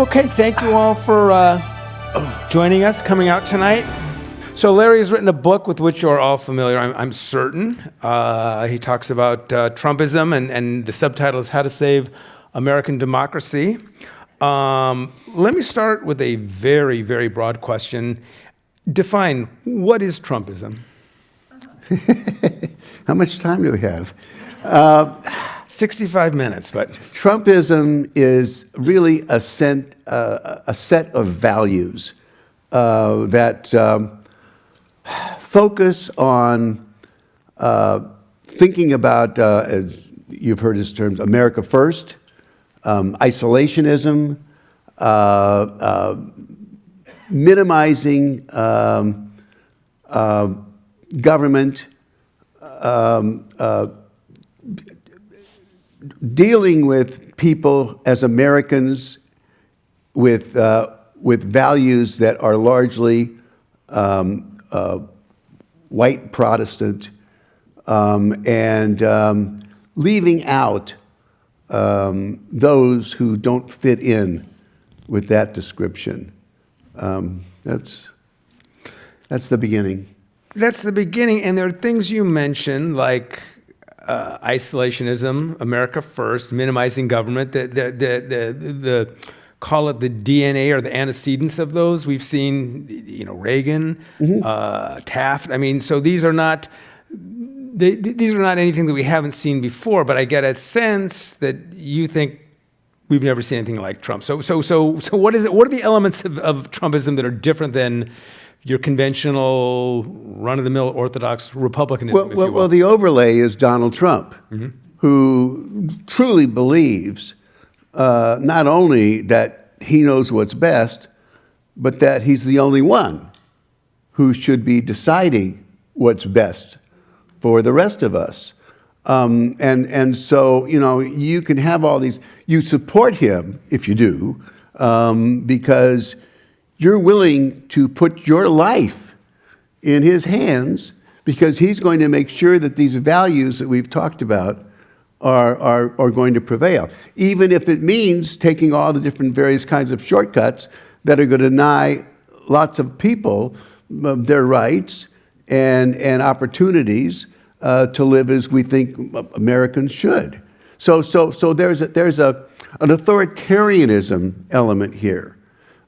Okay, thank you all for joining us, coming out tonight. So Larry has written a book with which you're all familiar, I'm certain. He talks about Trumpism, and the subtitle is How to Save American Democracy. Let me start with a very, very broad question. Define, what is Trumpism? How much time do we have? 65 minutes, but... Trumpism is really a set of values that focus on thinking about, as you've heard his terms, America first, isolationism, minimizing government, dealing with people as Americans with values that are largely white Protestant, and leaving out those who don't fit in with that description. That's the beginning. That's the beginning, and there are things you mentioned like isolationism, America first, minimizing government, the call it the DNA or the antecedents of those. We've seen, Reagan, Taft. I mean, so these are not anything that we haven't seen before. But I get a sense that you think we've never seen anything like Trump. So what is it? What are the elements of Trumpism that are different than your conventional, run-of-the-mill Orthodox Republicanism, if you will? Well, the overlay is Donald Trump, who truly believes not only that he knows what's best, but that he's the only one who should be deciding what's best for the rest of us. And so, you can have all these, you support him, if you do, because you're willing to put your life in his hands because he's going to make sure that these values that we've talked about are going to prevail, even if it means taking all the different various kinds of shortcuts that are going to deny lots of people their rights and opportunities to live as we think Americans should. So there's an authoritarianism element here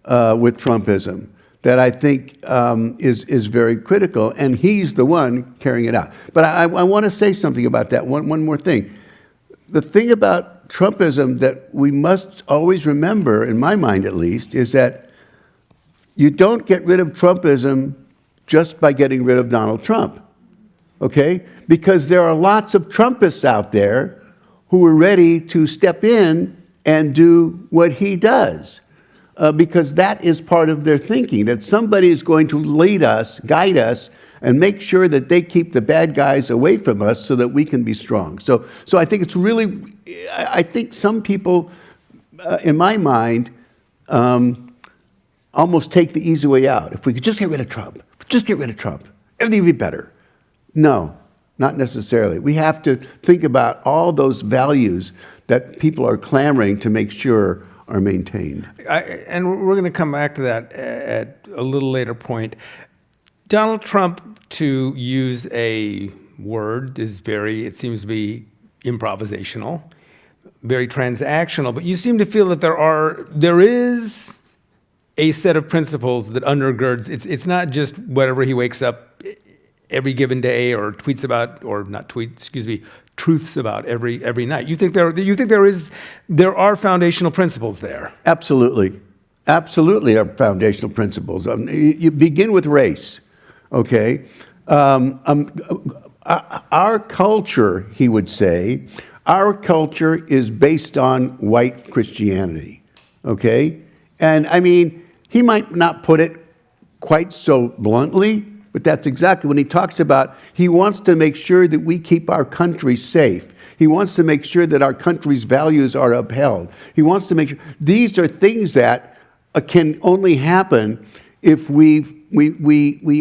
with Trumpism that I think is very critical, and he's the one carrying it out. But I want to say something about that, one more thing. The thing about Trumpism that we must always remember, in my mind at least, is that you don't get rid of Trumpism just by getting rid of Donald Trump, okay? Because there are lots of Trumpists out there who are ready to step in and do what he does. Because that is part of their thinking, that somebody is going to lead us, guide us, and make sure that they keep the bad guys away from us so that we can be strong. So I think it's really, I think some people, in my mind, almost take the easy way out. If we could just get rid of Trump, everything would be better. No, not necessarily. We have to think about all those values that people are clamoring to make sure are maintained. And we're going to come back to that at a little later point. Donald Trump, to use a word, it seems to be improvisational, very transactional, but you seem to feel that there is a set of principles that undergirds, it's not just whatever he wakes up every given day or tweets about, or not tweet, excuse me, truths about every night. You think there are foundational principles there? Absolutely are foundational principles. You begin with race, okay? Our culture, he would say, our culture is based on white Christianity, okay? And I mean, he might not put it quite so bluntly, but that's exactly when he talks about, he wants to make sure that we keep our country safe. He wants to make sure that our country's values are upheld. He wants to make sure, these are things that can only happen if we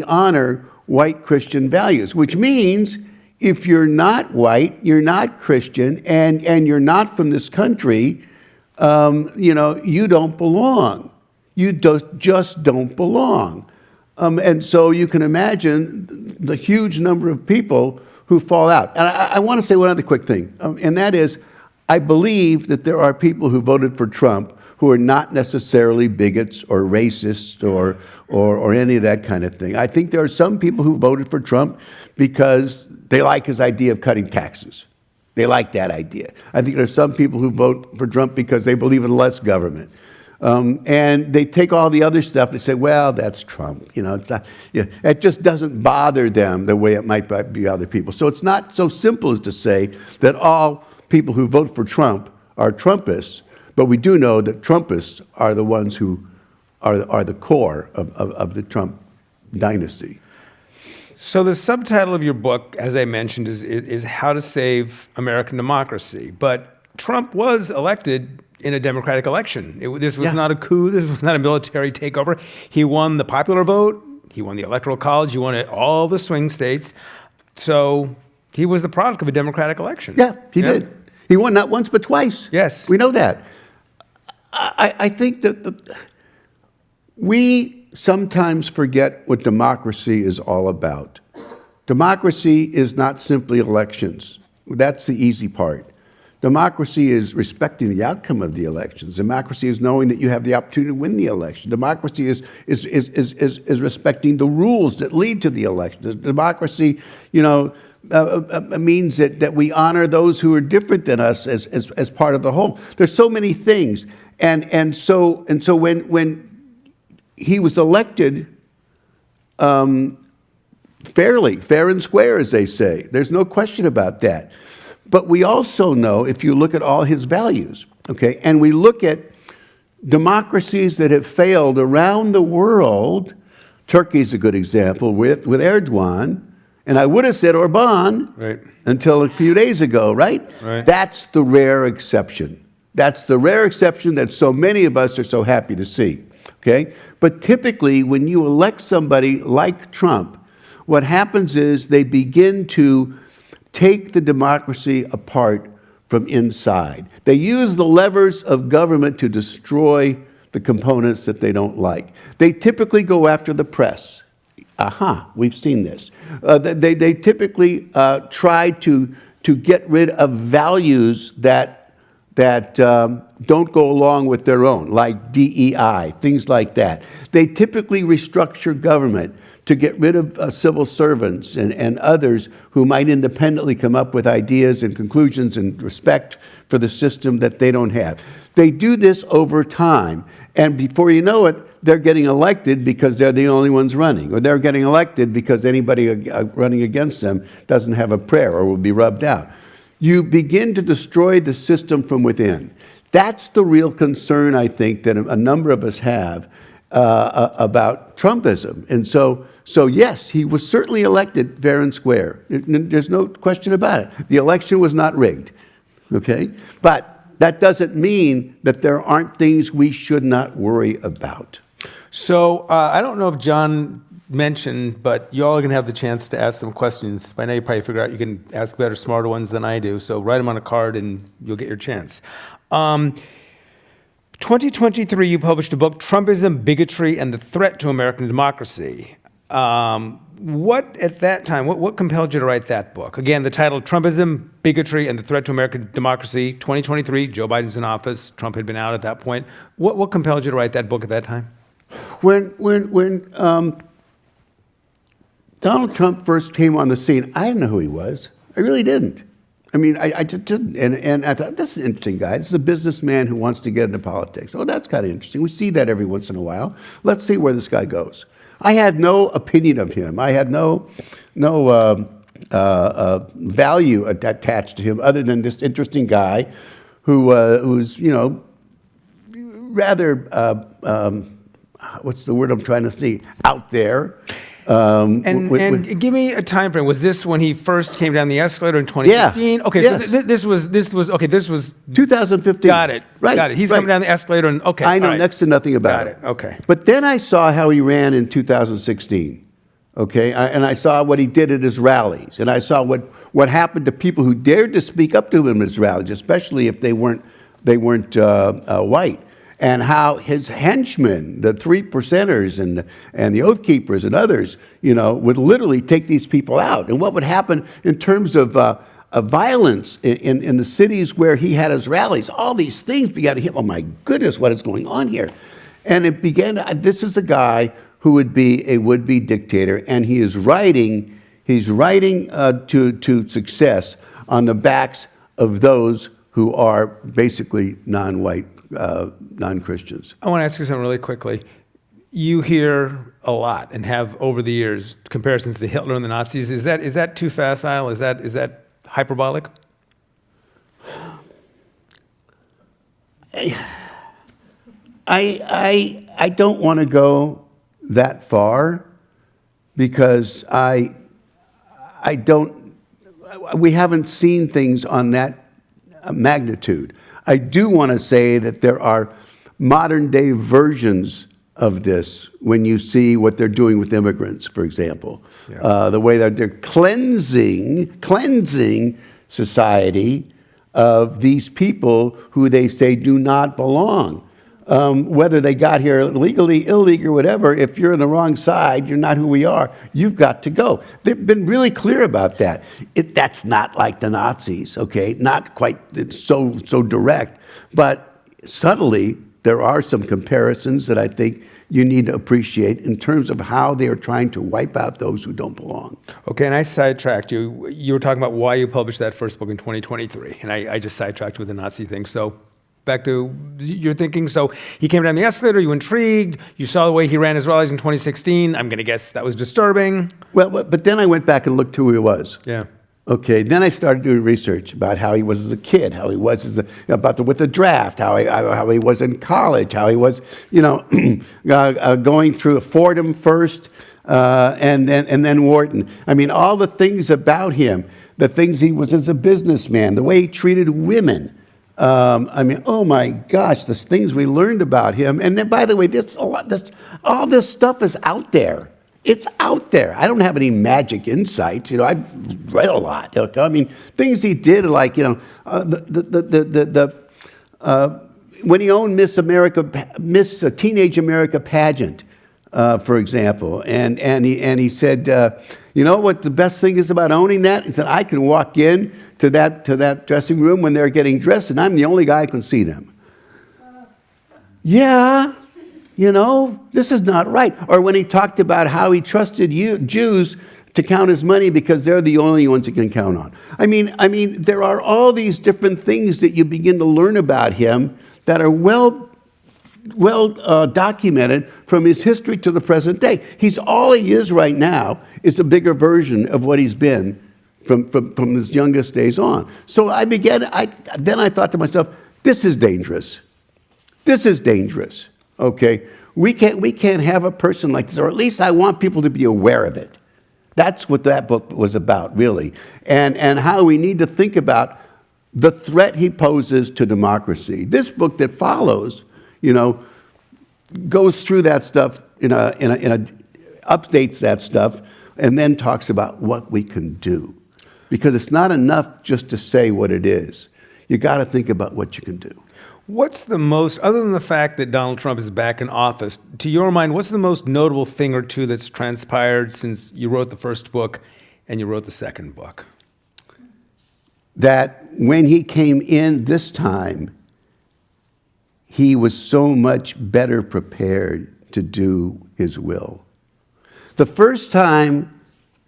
honor white Christian values, which means if you're not white, you're not Christian, and you're not from this country, you don't belong. You just don't belong. And so you can imagine the huge number of people who fall out. And I want to say one other quick thing, and that is, I believe that there are people who voted for Trump who are not necessarily bigots or racists or any of that kind of thing. I think there are some people who voted for Trump because they like his idea of cutting taxes. They like that idea. I think there are some people who vote for Trump because they believe in less government. And they take all the other stuff and say, well, that's Trump. It's not, it just doesn't bother them the way it might be other people. So it's not so simple as to say that all people who vote for Trump are Trumpists, but we do know that Trumpists are the ones who are the core of the Trump dynasty. So the subtitle of your book, as I mentioned, is How to Save American Democracy. But Trump was elected in a democratic election. This was not a coup. This was not a military takeover. He won the popular vote. He won the Electoral College. He won all the swing states. So he was the product of a democratic election. Yeah, he did. He won not once but twice. Yes. We know that. I think that we sometimes forget what democracy is all about. Democracy is not simply elections. That's the easy part. Democracy is respecting the outcome of the elections. Democracy is knowing that you have the opportunity to win the election. Democracy is respecting the rules that lead to the election. Democracy, means that we honor those who are different than us as part of the whole. There's so many things, and so when he was elected, fairly, fair and square, as they say. There's no question about that. But we also know, if you look at all his values, okay, and we look at democracies that have failed around the world, Turkey's a good example with Erdogan, and I would have said Orban until a few days ago, right? That's the rare exception. That's the rare exception that so many of us are so happy to see, okay? But typically, when you elect somebody like Trump, what happens is they begin to take the democracy apart from inside. They use the levers of government to destroy the components that they don't like. They typically go after the press. We've seen this. They typically try to get rid of values that don't go along with their own, like DEI, things like that. They typically restructure government to get rid of civil servants and others who might independently come up with ideas and conclusions and respect for the system that they don't have. They do this over time, and before you know it, they're getting elected because they're the only ones running, or they're getting elected because anybody running against them doesn't have a prayer or will be rubbed out. You begin to destroy the system from within. That's the real concern, I think, that a number of us have about Trumpism. And so yes, he was certainly elected fair and square. There's no question about it. The election was not rigged, okay? But that doesn't mean that there aren't things we should not worry about. So I don't know if John mentioned, but you all are going to have the chance to ask some questions. By now you probably figure out you can ask better, smarter ones than I do. So write them on a card and you'll get your chance. 2023, you published a book, Trumpism, Bigotry, and the Threat to American Democracy. What, at that time, what compelled you to write that book? Again, the title, Trumpism, Bigotry, and the Threat to American Democracy, 2023, Joe Biden's in office, Trump had been out at that point. What compelled you to write that book at that time? When Donald Trump first came on the scene, I didn't know who he was. I really didn't. I mean, I just didn't. And I thought, this is an interesting guy. This is a businessman who wants to get into politics. Oh, that's kind of interesting. We see that every once in a while. Let's see where this guy goes. I had no opinion of him. I had no value attached to him other than this interesting guy who's, rather, what's the word I'm trying to see, out there. And give me a time frame. Was this when he first came down the escalator in 2015? Yeah. Okay, Yes. so this was 2015. Got it. Right. Got it. He's right. coming down the escalator and okay. I know all right. next to nothing about Got it. Okay. But then I saw how he ran in 2016. Okay, and I saw what he did at his rallies, and I saw what happened to people who dared to speak up to him at his rallies, especially if they weren't white, and how his henchmen, the 3%ers and the Oath Keepers and others, would literally take these people out. And what would happen in terms of violence in the cities where he had his rallies, all these things began to hit. Oh my goodness, what is going on here? And it began. This is a guy who would be a would-be dictator, and he is writing. He's writing to success on the backs of those who are basically non-white, non-Christians. I want to ask you something really quickly. You hear a lot and have over the years comparisons to Hitler and the Nazis. Is that too facile? Is that hyperbolic? I don't want to go that far because we haven't seen things on that magnitude. I do want to say that there are modern day versions of this when you see what they're doing with immigrants, for example. Yeah. The way that they're cleansing society of these people who they say do not belong. Whether they got here legally, illegally, or whatever, if you're on the wrong side, you're not who we are, you've got to go. They've been really clear about that. That's not like the Nazis, okay? Not quite so direct, but subtly, there are some comparisons that I think you need to appreciate in terms of how they are trying to wipe out those who don't belong. Okay, and I sidetracked you. You were talking about why you published that first book in 2023, and I just sidetracked with the Nazi thing. So back to your thinking. So he came down the escalator, you intrigued, you saw the way he ran his rallies in 2016. I'm going to guess that was disturbing. Well, but then I went back and looked who he was. Yeah. Okay, then I started doing research about how he was as a kid, how he was with the draft, how he was in college, how he was, going through Fordham first, and then Wharton. I mean, all the things about him, the things he was as a businessman, the way he treated women. Oh my gosh, the things we learned about him. And then, by the way, all this stuff is out there. It's out there. I don't have any magic insights. I've read a lot. I mean, things he did, like when he owned Miss Teenage America pageant, for example, and he said, you know what the best thing is about owning that? He said, I can walk in to that dressing room when they're getting dressed, and I'm the only guy who can see them. Yeah. This is not right. Or when he talked about how he trusted Jews to count his money because they're the only ones he can count on. I mean, there are all these different things that you begin to learn about him that are well documented from his history to the present day. All he is right now is a bigger version of what he's been from his youngest days on. So then I thought to myself, this is dangerous. This is dangerous. Okay, we can't have a person like this, or at least I want people to be aware of it. That's what that book was about, really, and how we need to think about the threat he poses to democracy. This book that follows, goes through that stuff updates that stuff, and then talks about what we can do, because it's not enough just to say what it is. You got to think about what you can do. What's the most, other than the fact that Donald Trump is back in office, to your mind, what's the most notable thing or two that's transpired since you wrote the first book and you wrote the second book? That when he came in this time, he was so much better prepared to do his will. The first time,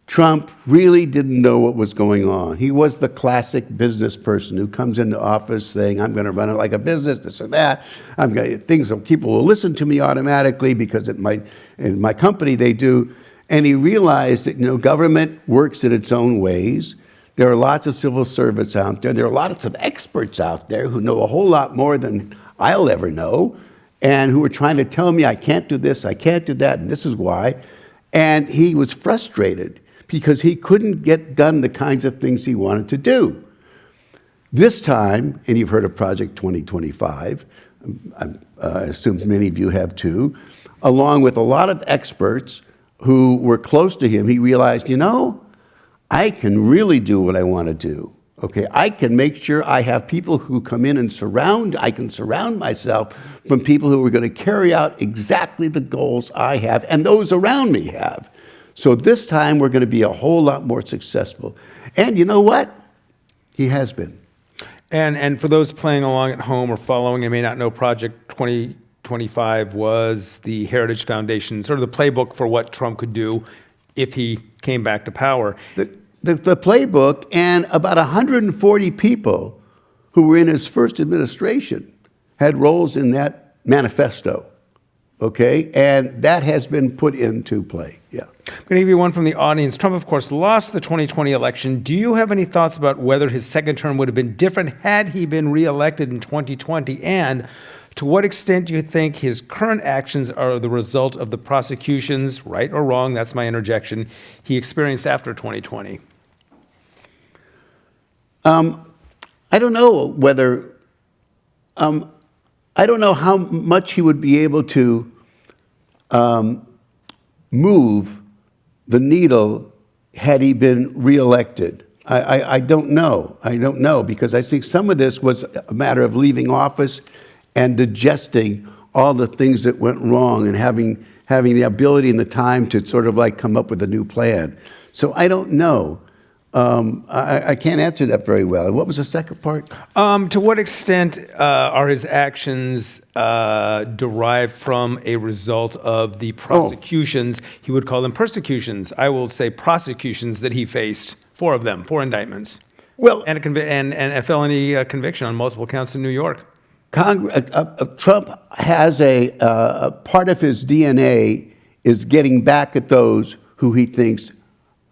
Trump really didn't know what was going on. He was the classic business person who comes into office saying, I'm going to run it like a business, this or that. People will listen to me automatically because in my company they do. And he realized that government works in its own ways. There are lots of civil servants out there. There are lots of experts out there who know a whole lot more than I'll ever know, and who are trying to tell me I can't do this, I can't do that, and this is why. And he was frustrated because he couldn't get done the kinds of things he wanted to do. This time, and you've heard of Project 2025, I assume many of you have too, along with a lot of experts who were close to him, he realized, I can really do what I want to do. Okay, I can make sure I have people who come in and I can surround myself from people who are going to carry out exactly the goals I have and those around me have. So this time we're going to be a whole lot more successful. And you know what? He has been. And for those playing along at home or following and may not know, Project 2025 was the Heritage Foundation, sort of the playbook for what Trump could do if he came back to power. The playbook, and about 140 people who were in his first administration had roles in that manifesto, okay? And that has been put into play, yeah. I'm going to give you one from the audience. Trump, of course, lost the 2020 election. Do you have any thoughts about whether his second term would have been different had he been reelected in 2020? And to what extent do you think his current actions are the result of the prosecutions, right or wrong, that's my interjection, he experienced after 2020? I don't know whether, I don't know how much he would be able to move the needle had he been reelected. I don't know. I don't know, because I think some of this was a matter of leaving office and digesting all the things that went wrong and having the ability and the time to sort of like come up with a new plan. So I don't know. I can't answer that very well. What was the second part? To what extent are his actions derived from a result of the prosecutions? He would call them persecutions. I will say prosecutions that he faced, 4 of them, 4 indictments. Well, And a felony conviction on multiple counts in New York. Trump has a part of his DNA is getting back at those who he thinks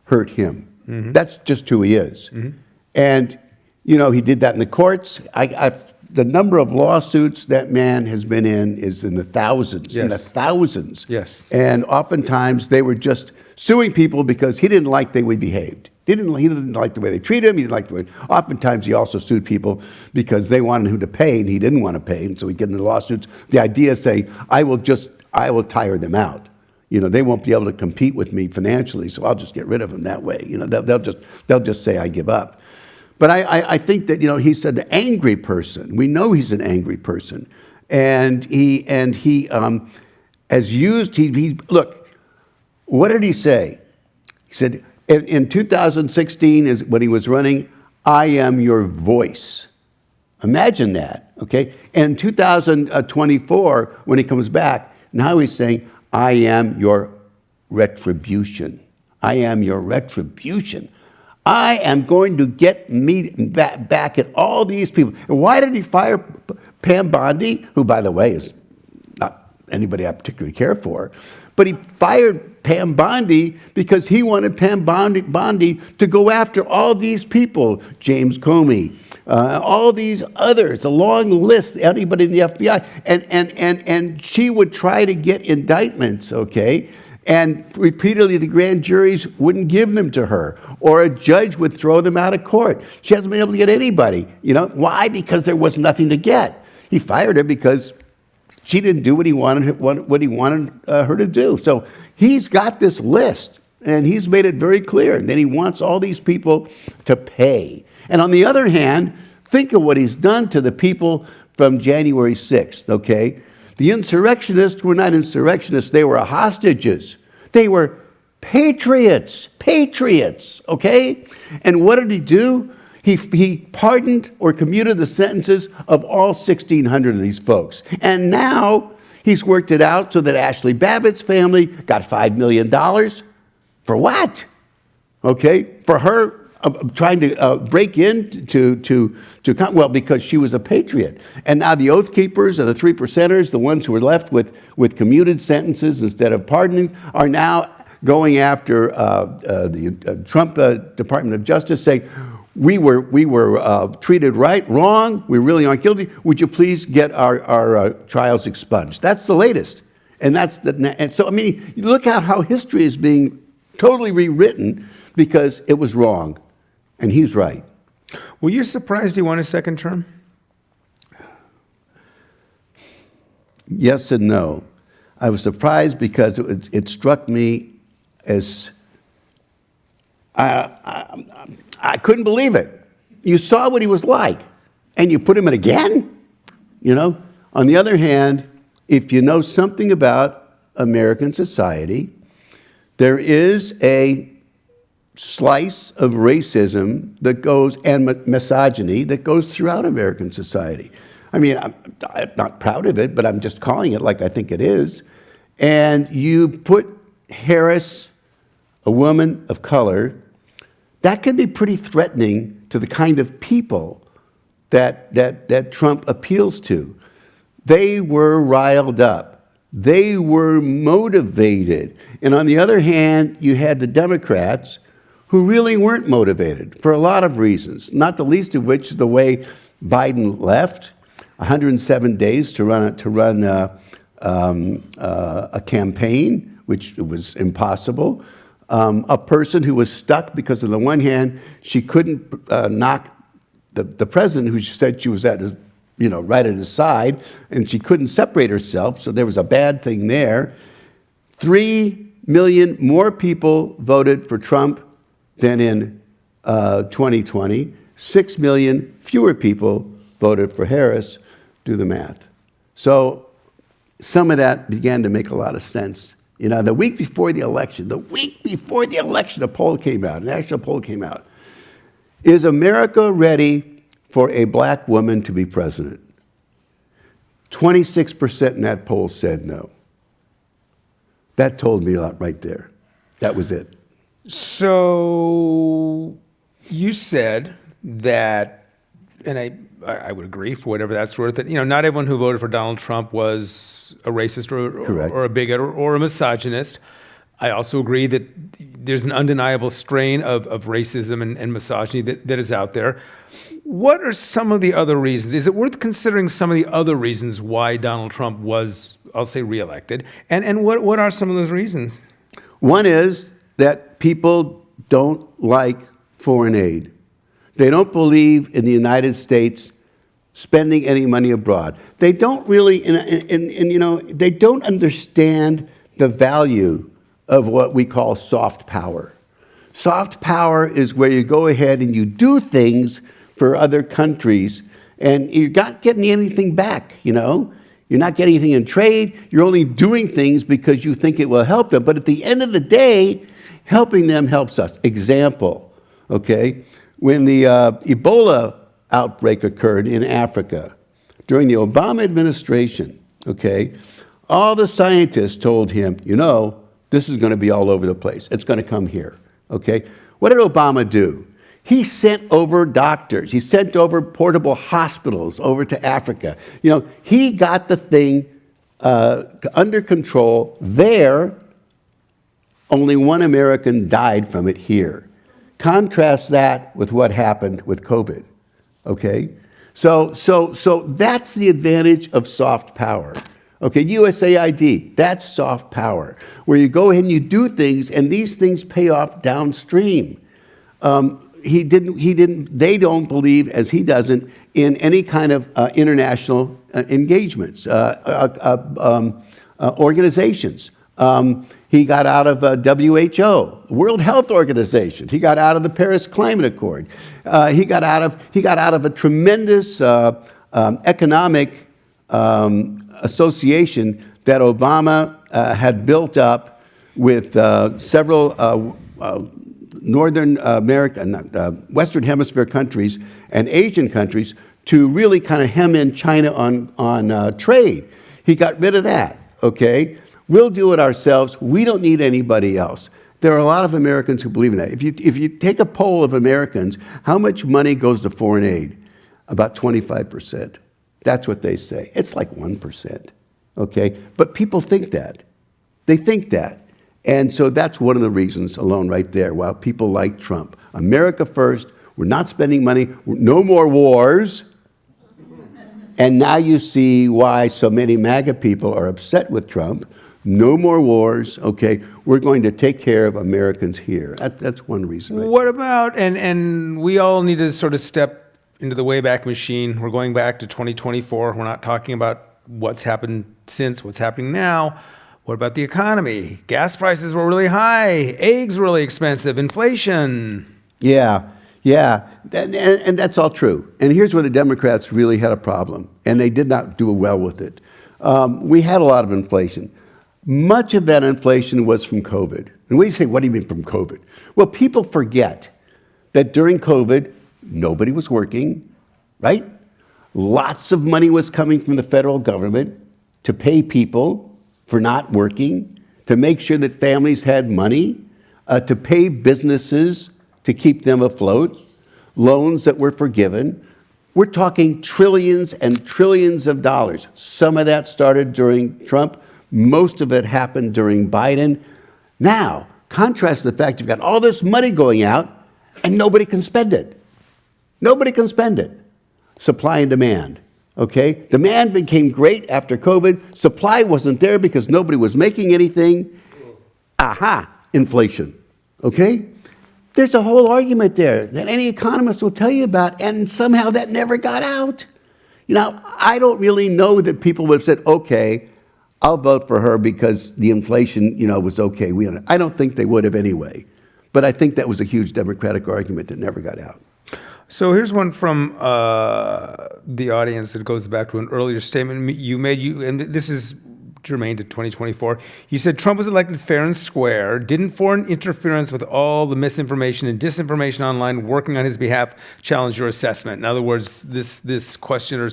hurt him. Mm-hmm. That's just who he is. Mm-hmm. And, you know, he did that in the courts. The number of lawsuits that man has been in is in the thousands, yes. in the thousands. Yes. And oftentimes they were just suing people because he didn't like the way they behaved. He didn't like the way they treated him. He didn't like the way. Oftentimes he also sued people because they wanted him to pay and he didn't want to pay. And so he'd get into lawsuits. The idea is saying, I will tire them out. You know, they won't be able to compete with me financially, so I'll just get rid of them that way. You know, they'll just say I give up. But I think that, you know, he said the angry person. We know he's an angry person, and he has used. He look. What did he say? He said in 2016 is when he was running. I am your voice. Imagine that, okay? And in 2024, when he comes back, now he's saying, I am your retribution. I am your retribution. I am going to get me back at all these people. And why did he fire Pam Bondi, who, by the way, is not anybody I particularly care for? But he fired Pam Bondi because he wanted Pam Bondi to go after all these people, James Comey, all these others, a long list, anybody in the FBI, and she would try to get indictments, okay? And repeatedly the grand juries wouldn't give them to her, or a judge would throw them out of court. She hasn't been able to get anybody, you know? Why? Because there was nothing to get. He fired her because she didn't do what he wanted her to do. So he's got this list, and he's made it very clear that he wants all these people to pay. And on the other hand, think of what he's done to the people from January 6th, okay? The insurrectionists were not insurrectionists. They were hostages. They were patriots, okay? And what did he do? He pardoned or commuted the sentences of all 1,600 of these folks. And now he's worked it out so that Ashley Babbitt's family got $5 million. For what? Okay? For her trying to break in well, because she was a patriot. And now the Oath Keepers and the 3%ers, the ones who were left with commuted sentences instead of pardoning, are now going after the Trump Department of Justice, saying, we were treated right, wrong, we really aren't guilty. Would you please get our trials expunged? That's the latest. And so, I mean, look at how history is being totally rewritten because it was wrong. And he's right. Were you surprised he won a second term? Yes and no. I was surprised because it struck me as I couldn't believe it. You saw what he was like, and you put him in again? You know? On the other hand, if you know something about American society, there is a slice of racism that goes, and misogyny that goes throughout American society. I mean, I'm not proud of it, but I'm just calling it like I think it is. And you put Harris, a woman of color, that can be pretty threatening to the kind of people that Trump appeals to. They were riled up. They were motivated. And on the other hand, you had the Democrats who really weren't motivated for a lot of reasons, not the least of which is the way Biden left, 107 days to run a campaign, which was impossible. A person who was stuck because on the one hand, she couldn't knock the president, who she said she was at his, right at his side, and she couldn't separate herself, so there was a bad thing there. 3 million more people voted for Trump than in 2020. 6 million fewer people voted for Harris. Do the math. So some of that began to make a lot of sense. The week before the election, a poll came out, a national poll came out. Is America ready for a black woman to be president? 26% in that poll said no. That told me a lot right there. That was it. So you said that, and I would agree for whatever that's worth, that not everyone who voted for Donald Trump was a racist or a bigot or a misogynist. I also agree that there's an undeniable strain of racism and misogyny that is out there. What are some of the other reasons? Is it worth considering some of the other reasons why Donald Trump was, I'll say, reelected? And what are some of those reasons? One is that people don't like foreign aid. They don't believe in the United States spending any money abroad. They don't really, they don't understand the value of what we call soft power. Soft power is where you go ahead and you do things for other countries, and you're not getting anything back, You're not getting anything in trade. You're only doing things because you think it will help them. But at the end of the day, helping them helps us. Example, okay? When the Ebola outbreak occurred in Africa during the Obama administration, okay, all the scientists told him, this is going to be all over the place. It's going to come here, okay? What did Obama do? He sent over doctors. He sent over portable hospitals over to Africa. He got the thing under control there. Only one American died from it here. Contrast that with what happened with COVID, okay? So that's the advantage of soft power. Okay, USAID, that's soft power, where you go ahead and you do things, and these things pay off downstream. They don't believe, as he doesn't, in any kind of international engagements, organizations. He got out of WHO, World Health Organization. He got out of the Paris Climate Accord. He got out of a tremendous economic association that Obama had built up with several Northern America, Western Hemisphere countries and Asian countries to really kind of hem in China on trade. He got rid of that, okay? We'll do it ourselves. We don't need anybody else. There are a lot of Americans who believe in that. If you take a poll of Americans, how much money goes to foreign aid? About 25%. That's what they say. It's like 1%, okay? But people think that. They think that. And so that's one of the reasons alone right there why people like Trump. America first. We're not spending money. No more wars. And now you see why so many MAGA people are upset with Trump. No more wars, okay? We're going to take care of Americans here. That's one reason. Right? What about, and we all need to sort of step into the Wayback Machine. We're going back to 2024. We're not talking about what's happened since, what's happening now. What about the economy? Gas prices were really high. Eggs were really expensive. Inflation. Yeah. Yeah, and that's all true. And here's where the Democrats really had a problem, and they did not do well with it. We had a lot of inflation. Much of that inflation was from COVID. And we say, what do you mean from COVID? Well, people forget that during COVID, nobody was working, right? Lots of money was coming from the federal government to pay people for not working, to make sure that families had money, to pay businesses to keep them afloat, loans that were forgiven. We're talking trillions and trillions of dollars. Some of that started during Trump. Most of it happened during Biden. Now, contrast the fact you've got all this money going out and nobody can spend it. Nobody can spend it. Supply and demand, okay? Demand became great after COVID. Supply wasn't there because nobody was making anything. Aha, inflation, okay? There's a whole argument there that any economist will tell you about, and somehow that never got out. You know, I don't really know that people would have said, okay, I'll vote for her because the inflation, was okay. I don't think they would have anyway. But I think that was a huge Democratic argument that never got out. So here's one from the audience that goes back to an earlier statement you made. And this is germane to 2024. You said Trump was elected fair and square. Didn't foreign interference with all the misinformation and disinformation online working on his behalf challenge your assessment? In other words, this questioner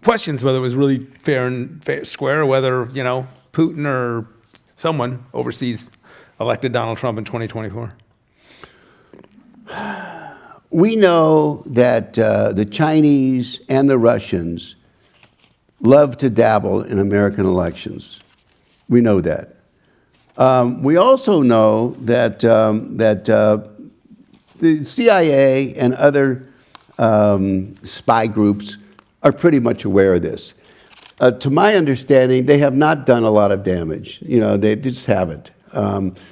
questions whether it was really fair and square, or whether Putin or someone overseas elected Donald Trump in 2024. We know that the Chinese and the Russians love to dabble in American elections. We know that. We also know that the CIA and other spy groups are pretty much aware of this. To my understanding, they have not done a lot of damage. They just haven't.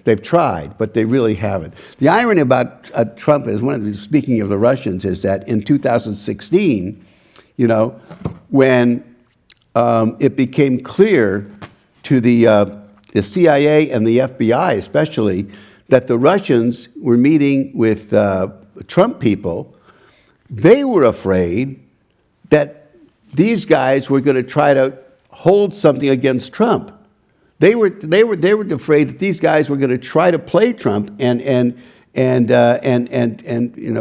They've tried, but they really haven't. The irony about Trump is, speaking of the Russians, is that in 2016, when it became clear to the CIA and the FBI especially that the Russians were meeting with Trump people, they were afraid that these guys were going to try to hold something against Trump. They were afraid that these guys were going to try to play Trump and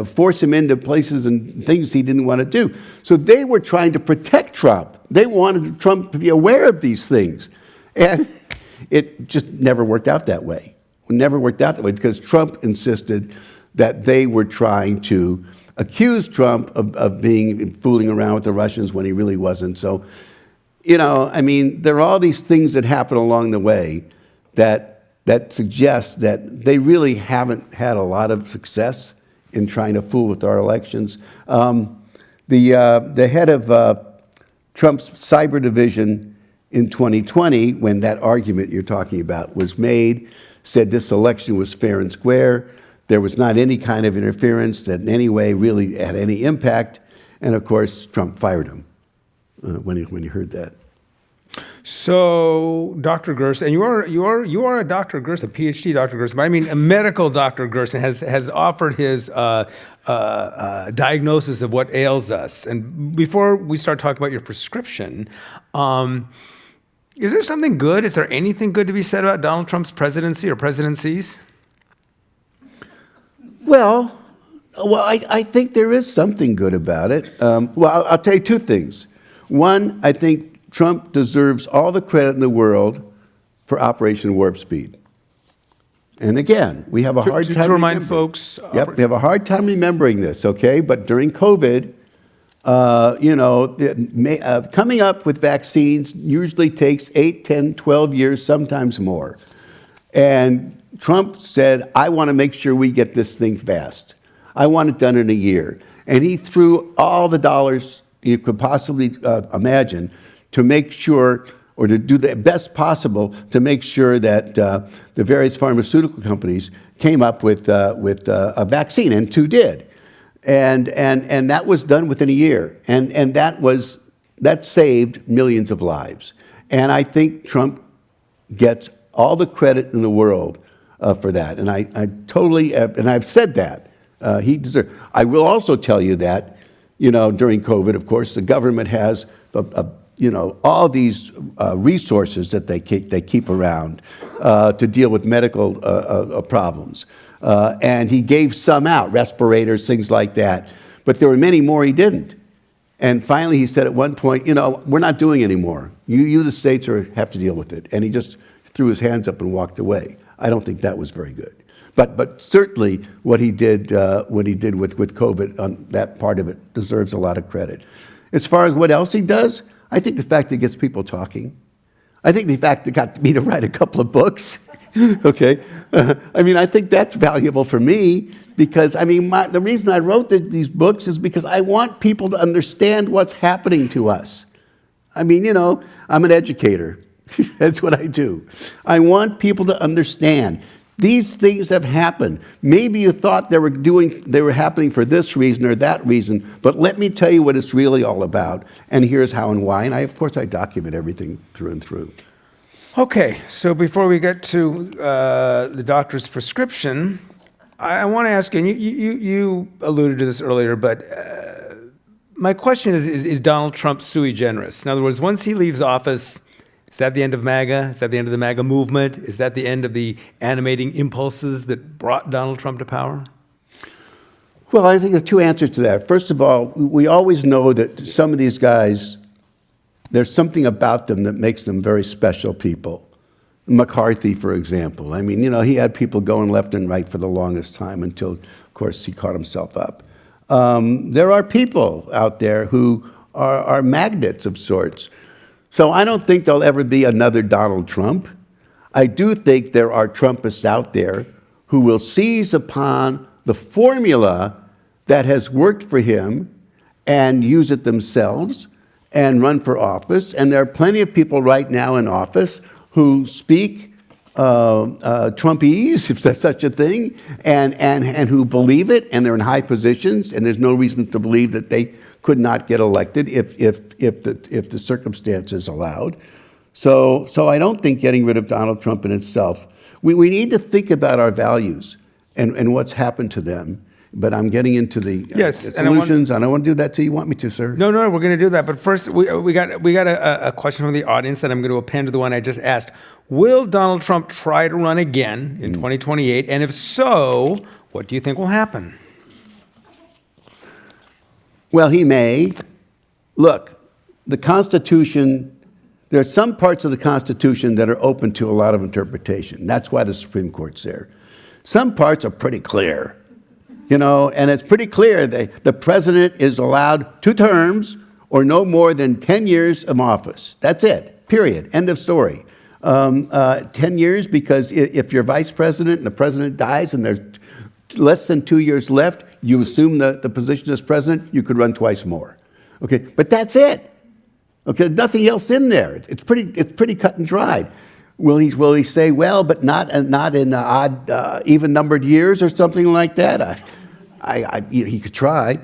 force him into places and things he didn't want to do. So they were trying to protect Trump. They wanted Trump to be aware of these things, and it just never worked out that way. It never worked out that way because Trump insisted that they were trying to accuse Trump of being fooling around with the Russians when he really wasn't. So, there are all these things that happen along the way that suggest that they really haven't had a lot of success in trying to fool with our elections. The head of Trump's cyber division in 2020, when that argument you're talking about was made, said this election was fair and square. There was not any kind of interference that in any way really had any impact. And of course, Trump fired him when he heard that. So, Dr. Gerson, and you are a Dr. Gerson, a PhD Dr. Gerson, but I mean a medical Dr. Gerson has offered his diagnosis of what ails us. And before we start talking about your prescription, is there something good? Is there anything good to be said about Donald Trump's presidency or presidencies? Well, I think there is something good about it. I'll tell you two things. One, I think Trump deserves all the credit in the world for Operation Warp Speed. And again, we have a hard time to remind folks. Yep, we have a hard time remembering this, okay? But during COVID, coming up with vaccines usually takes 8, 10, 12 years, sometimes more. And Trump said, I want to make sure we get this thing fast. I want it done in a year. And he threw all the dollars you could possibly imagine to make sure, or to do the best possible to make sure that the various pharmaceutical companies came up with a vaccine, and two did. And that was done within a year. And that saved millions of lives. And I think Trump gets all the credit in the world for that. And I totally, and I've said that. He deserves. I will also tell you that, during COVID, of course, the government has, all these resources that they keep around to deal with medical problems. And he gave some out, respirators, things like that. But there were many more he didn't. And finally, he said at one point, we're not doing anymore. You the states have to deal with it. And he just threw his hands up and walked away. I don't think that was very good. But certainly what he did with COVID on that part of it deserves a lot of credit. As far as what else he does, I think the fact that he gets people talking. I think the fact that got me to write a couple of books. Okay, I think that's valuable for me because the reason I wrote these books is because I want people to understand what's happening to us. I'm an educator. That's what I do. I want people to understand these things have happened. Maybe you thought they were happening for this reason or that reason, but let me tell you what it's really all about, and here's how and why. And of course, I document everything through and through. Okay, so before we get to the doctor's prescription, I want to ask you, and you alluded to this earlier, but my question is Donald Trump sui generis? In other words, once he leaves office, is that the end of MAGA? Is that the end of the MAGA movement? Is that the end of the animating impulses that brought Donald Trump to power? Well, I think there are two answers to that. First of all, we always know that some of these guys, there's something about them that makes them very special people. McCarthy, for example. He had people going left and right for the longest time until, of course, he caught himself up. There are people out there who are magnets of sorts. So I don't think there'll ever be another Donald Trump. I do think there are Trumpists out there who will seize upon the formula that has worked for him and use it themselves and run for office. And there are plenty of people right now in office who speak Trumpese, if there's such a thing, and who believe it, and they're in high positions, and there's no reason to believe that they could not get elected if the circumstances allowed. So I don't think getting rid of Donald Trump in itself. We need to think about our values and what's happened to them. But I'm getting into the solutions, and I want to do that too. You want me to, sir? No, we're going to do that. But first, we got a question from the audience that I'm going to append to the one I just asked. Will Donald Trump try to run again in 2028? And if so, what do you think will happen? Well, he may. Look, the Constitution, there are some parts of the Constitution that are open to a lot of interpretation. That's why the Supreme Court's there. Some parts are pretty clear. And it's pretty clear that the president is allowed 2 terms or no more than 10 years of office. That's it, period, end of story. 10 years because if you're vice president and the president dies and there's less than 2 years left, you assume the position as president, you could run twice more. Okay, but that's it. Okay, nothing else in there. It's pretty cut and dried. Will he say, well, but not in odd, even numbered years or something like that? He could try.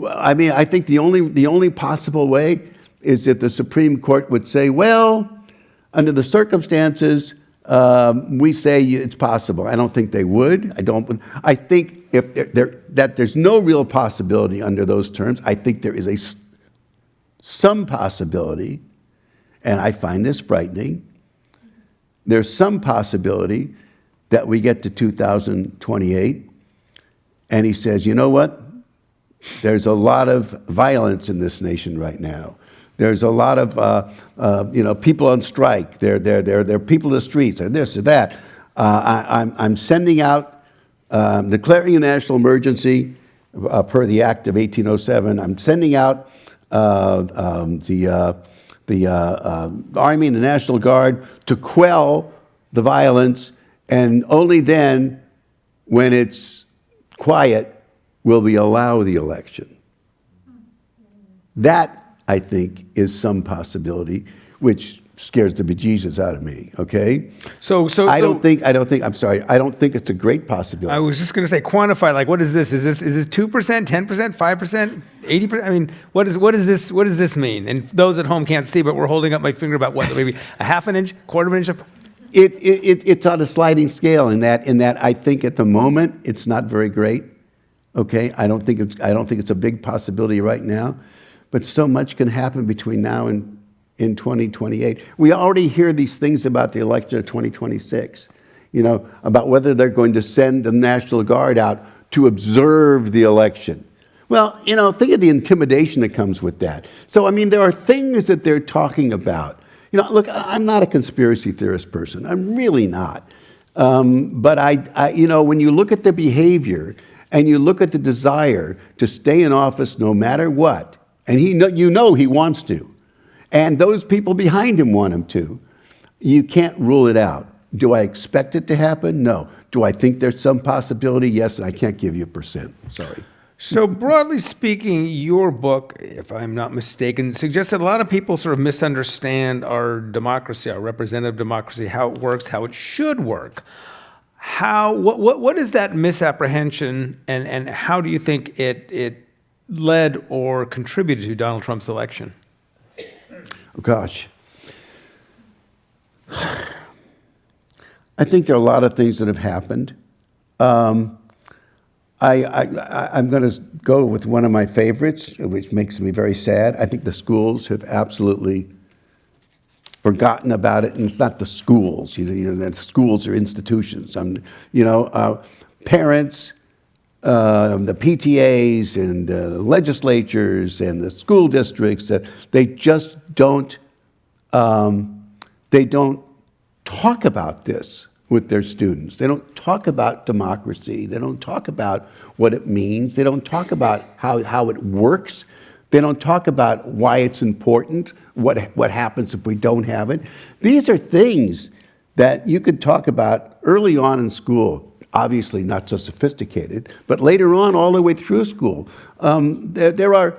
I think the only possible way is if the Supreme Court would say, well, under the circumstances, we say it's possible. I don't think they would. I think if there's no real possibility under those terms. I think there is some possibility, and I find this frightening. There's some possibility that we get to 2028 and he says, you know what? There's a lot of violence in this nation right now. There's a lot of people on strike. There are people in the streets, or this or that. I'm sending out, declaring a national emergency per the Act of 1807. I'm sending out the Army and the National Guard to quell the violence, and only then, when it's quiet, will we allow the election. That, I think, is some possibility, which scares the bejesus out of me, okay? I don't think it's a great possibility. I was just going to say, quantify, like, what is this? Is this 2%, 10%, 5%, 80%? I mean, what does this mean? And those at home can't see, but we're holding up my finger about what, maybe a half an inch, quarter of an inch? It's on a sliding scale in that I think at the moment it's not very great. Okay, I don't think it's a big possibility right now, but so much can happen between now and in 2028. We already hear these things about the election of 2026. About whether they're going to send the National Guard out to observe the election. Well, think of the intimidation that comes with that. So, I mean, there are things that they're talking about. Look, I'm not a conspiracy theorist person. I'm really not. But when you look at the behavior and you look at the desire to stay in office no matter what, and he wants to, and those people behind him want him to, you can't rule it out. Do I expect it to happen? No. Do I think there's some possibility? Yes, and I can't give you a percent. Sorry. So broadly speaking, your book, if I'm not mistaken, suggests that a lot of people sort of misunderstand our democracy, our representative democracy, how it works, how it should work. What is that misapprehension, and how do you think it led or contributed to Donald Trump's election? Oh, gosh. I think there are a lot of things that have happened. I'm going to go with one of my favorites, which makes me very sad. I think the schools have absolutely forgotten about it, and it's not the schools. That schools are institutions. Parents, the PTAs, and the legislatures, and the school districts. They just don't. They don't talk about this with their students. They don't talk about democracy. They don't talk about what it means. They don't talk about how it works. They don't talk about why it's important, what happens if we don't have it. These are things that you could talk about early on in school, obviously not so sophisticated, but later on all the way through school. There are,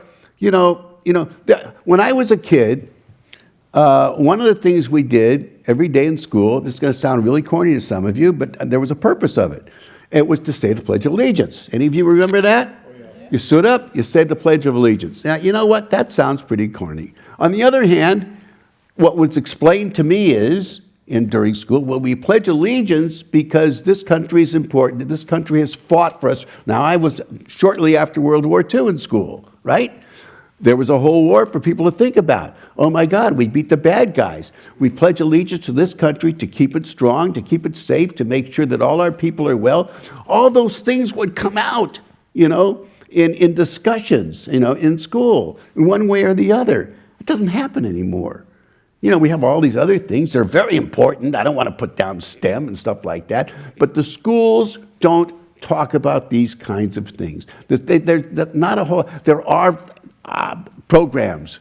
when I was a kid, one of the things we did every day in school, this is going to sound really corny to some of you, but there was a purpose of it. It was to say the Pledge of Allegiance. Any of you remember that? Oh, yeah. You stood up, you said the Pledge of Allegiance. Now, you know what? That sounds pretty corny. On the other hand, what was explained to me is, during school, well, we pledge allegiance because this country is important. This country has fought for us. Now, I was shortly after World War II in school, right? There was a whole war for people to think about. Oh my God, we beat the bad guys. We pledge allegiance to this country to keep it strong, to keep it safe, to make sure that all our people are well. All those things would come out, in discussions, in school, in one way or the other. It doesn't happen anymore. We have all these other things that are very important. I don't want to put down STEM and stuff like that, but the schools don't talk about these kinds of things. There's not a whole. There are programs,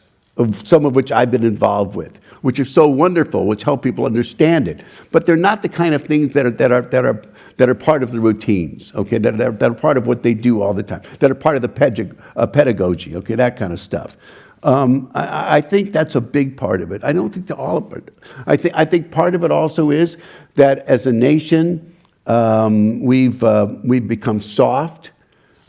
some of which I've been involved with, which are so wonderful, which help people understand it. But they're not the kind of things that are part of the routines, okay? That are part of what they do all the time. That are part of the pedagogy, okay? That kind of stuff. I think that's a big part of it. I don't think all of it. I think part of it also is that as a nation, we've become soft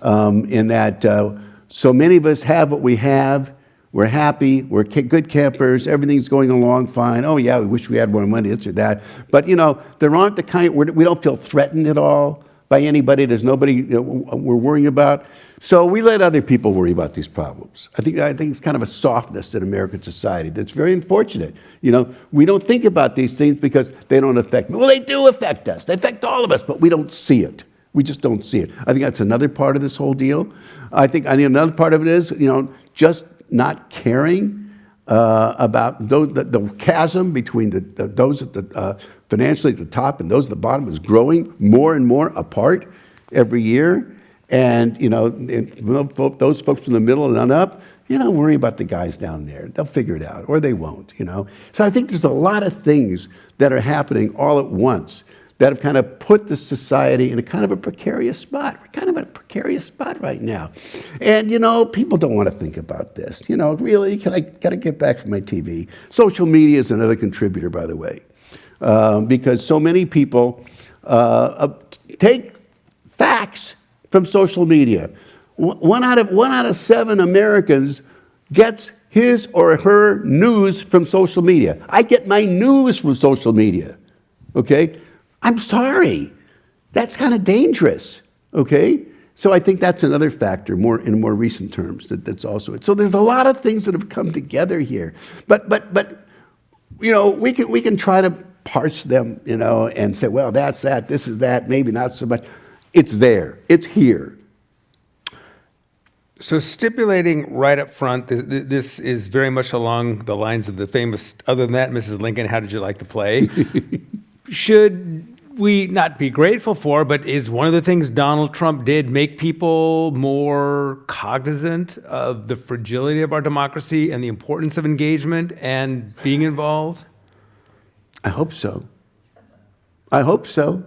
in that. So many of us have what we have. We're happy. We're good campers. Everything's going along fine. Oh, yeah, we wish we had more money, this or that. But, there aren't the kind, we don't feel threatened at all by anybody. There's nobody we're worrying about. So we let other people worry about these problems. I think it's kind of a softness in American society that's very unfortunate. We don't think about these things because they don't affect me. Well, they do affect us. They affect all of us, but we don't see it. We just don't see it. I think that's another part of this whole deal. I think another part of it is, just not caring about the chasm between those at the financially at the top and those at the bottom is growing more and more apart every year. And those folks from the middle and on up, don't worry about the guys down there. They'll figure it out, or they won't. So I think there's a lot of things that are happening all at once that have kind of put the society in a kind of a precarious spot. We're kind of in a precarious spot right now. And, people don't want to think about this. Really, I got to get back from my TV. Social media is another contributor, by the way, because so many people take facts from social media. One out of 7 Americans gets his or her news from social media. I get my news from social media, okay? I'm sorry. That's kind of dangerous, okay? So I think that's another factor, more in more recent terms, that's also it. So there's a lot of things that have come together here, but we can try to parse them, and say, well, that's that, this is that, maybe not so much. It's there, it's here. So stipulating right up front, this is very much along the lines of the famous, other than that, Mrs. Lincoln, how did you like the play? Should we not be grateful for, but is one of the things Donald Trump did make people more cognizant of the fragility of our democracy and the importance of engagement and being involved? I hope so. I hope so.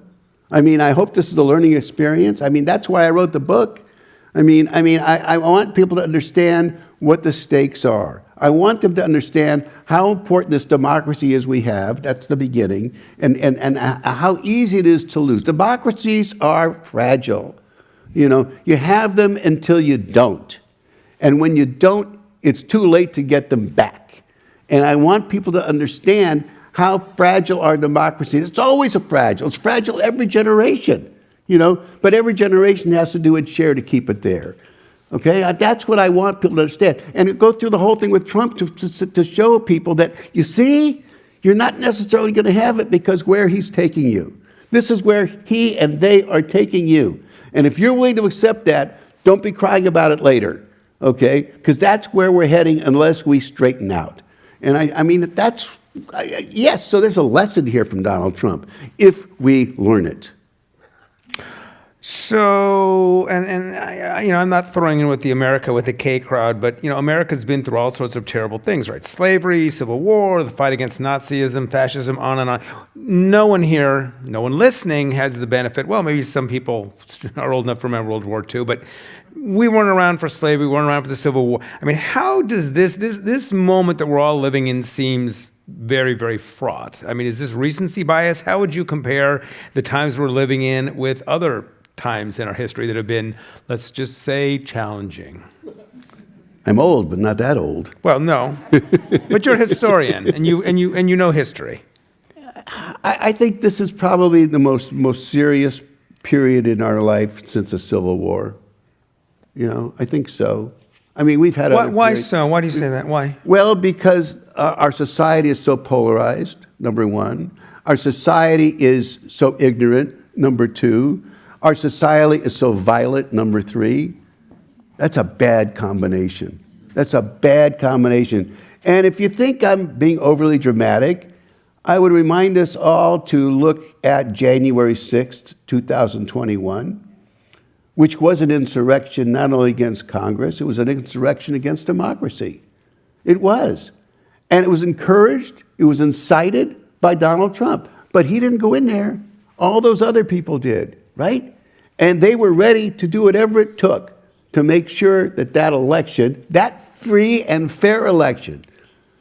I hope this is a learning experience. That's why I wrote the book. I want people to understand what the stakes are. I want them to understand how important this democracy is we have. That's the beginning. And how easy it is to lose. Democracies are fragile. You have them until you don't. And when you don't, it's too late to get them back. And I want people to understand how fragile our democracy is. It's always it's fragile every generation, but every generation has to do its share to keep it there. Okay, that's what I want people to understand. And go through the whole thing with Trump to show people that, you see, you're not necessarily going to have it because where he's taking you. This is where he and they are taking you. And if you're willing to accept that, don't be crying about it later, okay? Because that's where we're heading unless we straighten out. And yes, so there's a lesson here from Donald Trump, if we learn it. So, I'm not throwing in with the America with the K crowd, but, America's been through all sorts of terrible things, right? Slavery, Civil War, the fight against Nazism, fascism, on and on. No one here, no one listening has the benefit. Well, maybe some people are old enough to remember World War II, but we weren't around for slavery, we weren't around for the Civil War. How does this moment that we're all living in seems very, very fraught? Is this recency bias? How would you compare the times we're living in with other times in our history that have been, let's just say, challenging? I'm old, but not that old. Well, no, but you're a historian, and you know history. I think this is probably the most serious period in our life since the Civil War. I think so. We've had why so? Why do you say that? Why? Well, because our society is so polarized, number one. Our society is so ignorant, number two. Our society is so violent, number three. That's a bad combination. That's a bad combination. And if you think I'm being overly dramatic, I would remind us all to look at January 6th, 2021, which was an insurrection not only against Congress, it was an insurrection against democracy. It was. And it was encouraged, it was incited by Donald Trump. But he didn't go in there. All those other people did, right? And they were ready to do whatever it took to make sure that election, that free and fair election,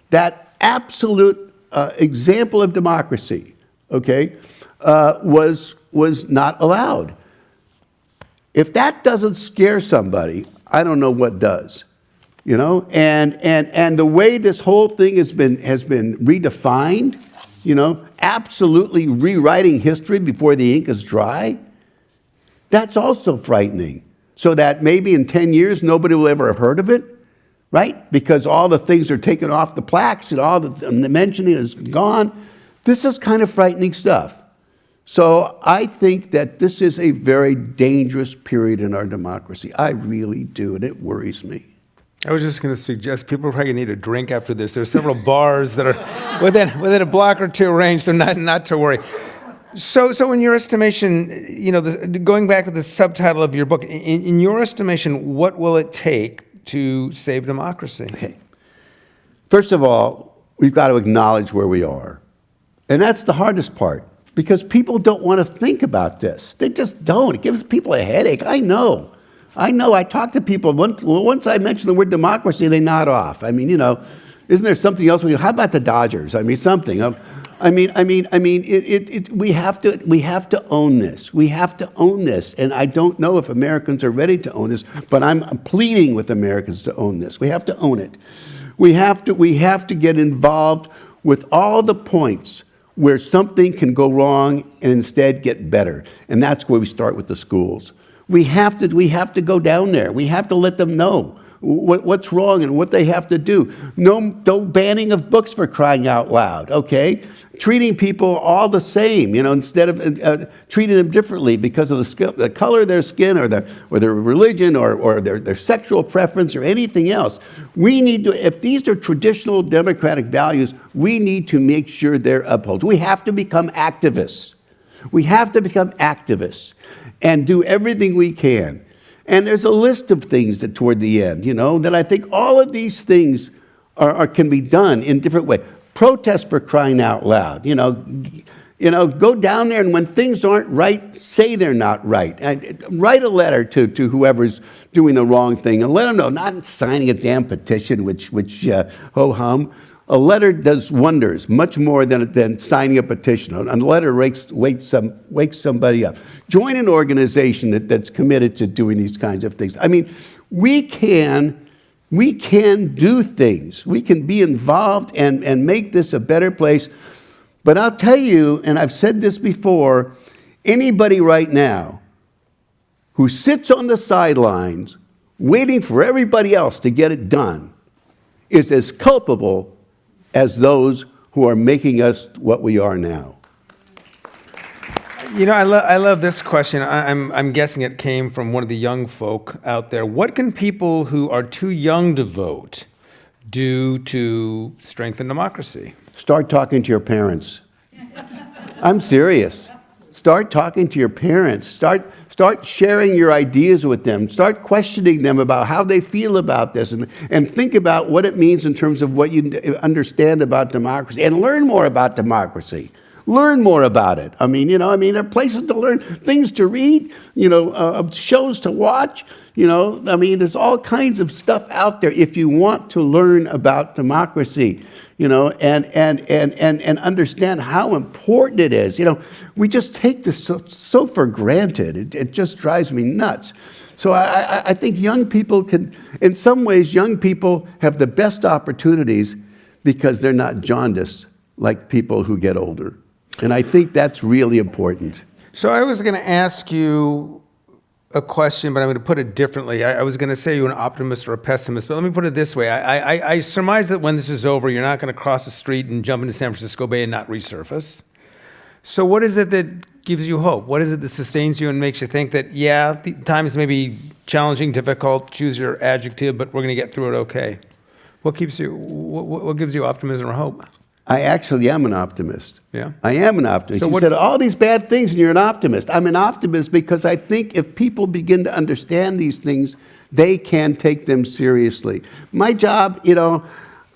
that absolute example of democracy, okay, was not allowed. If that doesn't scare somebody, I don't know what does. And the way this whole thing has been redefined, absolutely rewriting history before the ink is dry, that's also frightening. So that maybe in 10 years, nobody will ever have heard of it, right? Because all the things are taken off the plaques and all the mentioning is gone. This is kind of frightening stuff. So I think that this is a very dangerous period in our democracy. I really do, and it worries me. I was just going to suggest people probably need a drink after this. There are several bars that are within a block or two range, so not to worry. So in your estimation, going back to the subtitle of your book, in your estimation, what will it take to save democracy? Okay. First of all, we've got to acknowledge where we are. And that's the hardest part, because people don't want to think about this. They just don't. It gives people a headache. I know. I talk to people. Once I mention the word democracy, they nod off. Isn't there something else? How about the Dodgers? Something. We have to own this. We have to own this. And I don't know if Americans are ready to own this, but I'm pleading with Americans to own this. We have to own it. We have to get involved with all the points where something can go wrong and instead get better. And that's where we start with the schools. We have to go down there. We have to let them know what's wrong and what they have to do. No banning of books, for crying out loud, okay? Treating people all the same, instead of treating them differently because of the color of their skin or their religion or their sexual preference or anything else. We need to, if these are traditional democratic values, we need to make sure they're upheld. We have to become activists. We have to become activists and do everything we can. And there's a list of things that toward the end, that I think all of these things can be done in different ways. Protest, for crying out loud, go down there, and when things aren't right, say they're not right. And write a letter to whoever's doing the wrong thing and let them know, not signing a damn petition, which ho-hum. A letter does wonders, much more than signing a petition. A letter wakes somebody up. Join an organization that's committed to doing these kinds of things. I mean, we can do things. We can be involved and make this a better place. But I'll tell you, and I've said this before, anybody right now who sits on the sidelines waiting for everybody else to get it done is as culpable as those who are making us what we are now. I love this question. I'm guessing it came from one of the young folk out there. What can people who are too young to vote do to strengthen democracy? Start talking to your parents. I'm serious. Start talking to your parents. Start sharing your ideas with them. Start questioning them about how they feel about this, and think about what it means in terms of what you understand about democracy, and learn more about democracy. Learn more about it. I mean, there are places to learn, things to read, shows to watch. There's all kinds of stuff out there if you want to learn about democracy, and understand how important it is. We just take this so for granted. It just drives me nuts. So I think young people in some ways, young people have the best opportunities because they're not jaundiced like people who get older. And I think that's really important. So I was going to ask you a question, but I'm going to put it differently. I was going to say you're an optimist or a pessimist, but let me put it this way. I surmise that when this is over, you're not going to cross the street and jump into San Francisco Bay and not resurface. So what is it that gives you hope? What is it that sustains you and makes you think that, yeah, the times may be challenging, difficult, choose your adjective, but we're going to get through it okay? What gives you optimism or hope? I actually am an optimist. Yeah? I am an optimist. So you said all these bad things and you're an optimist. I'm an optimist because I think if people begin to understand these things, they can take them seriously. My job,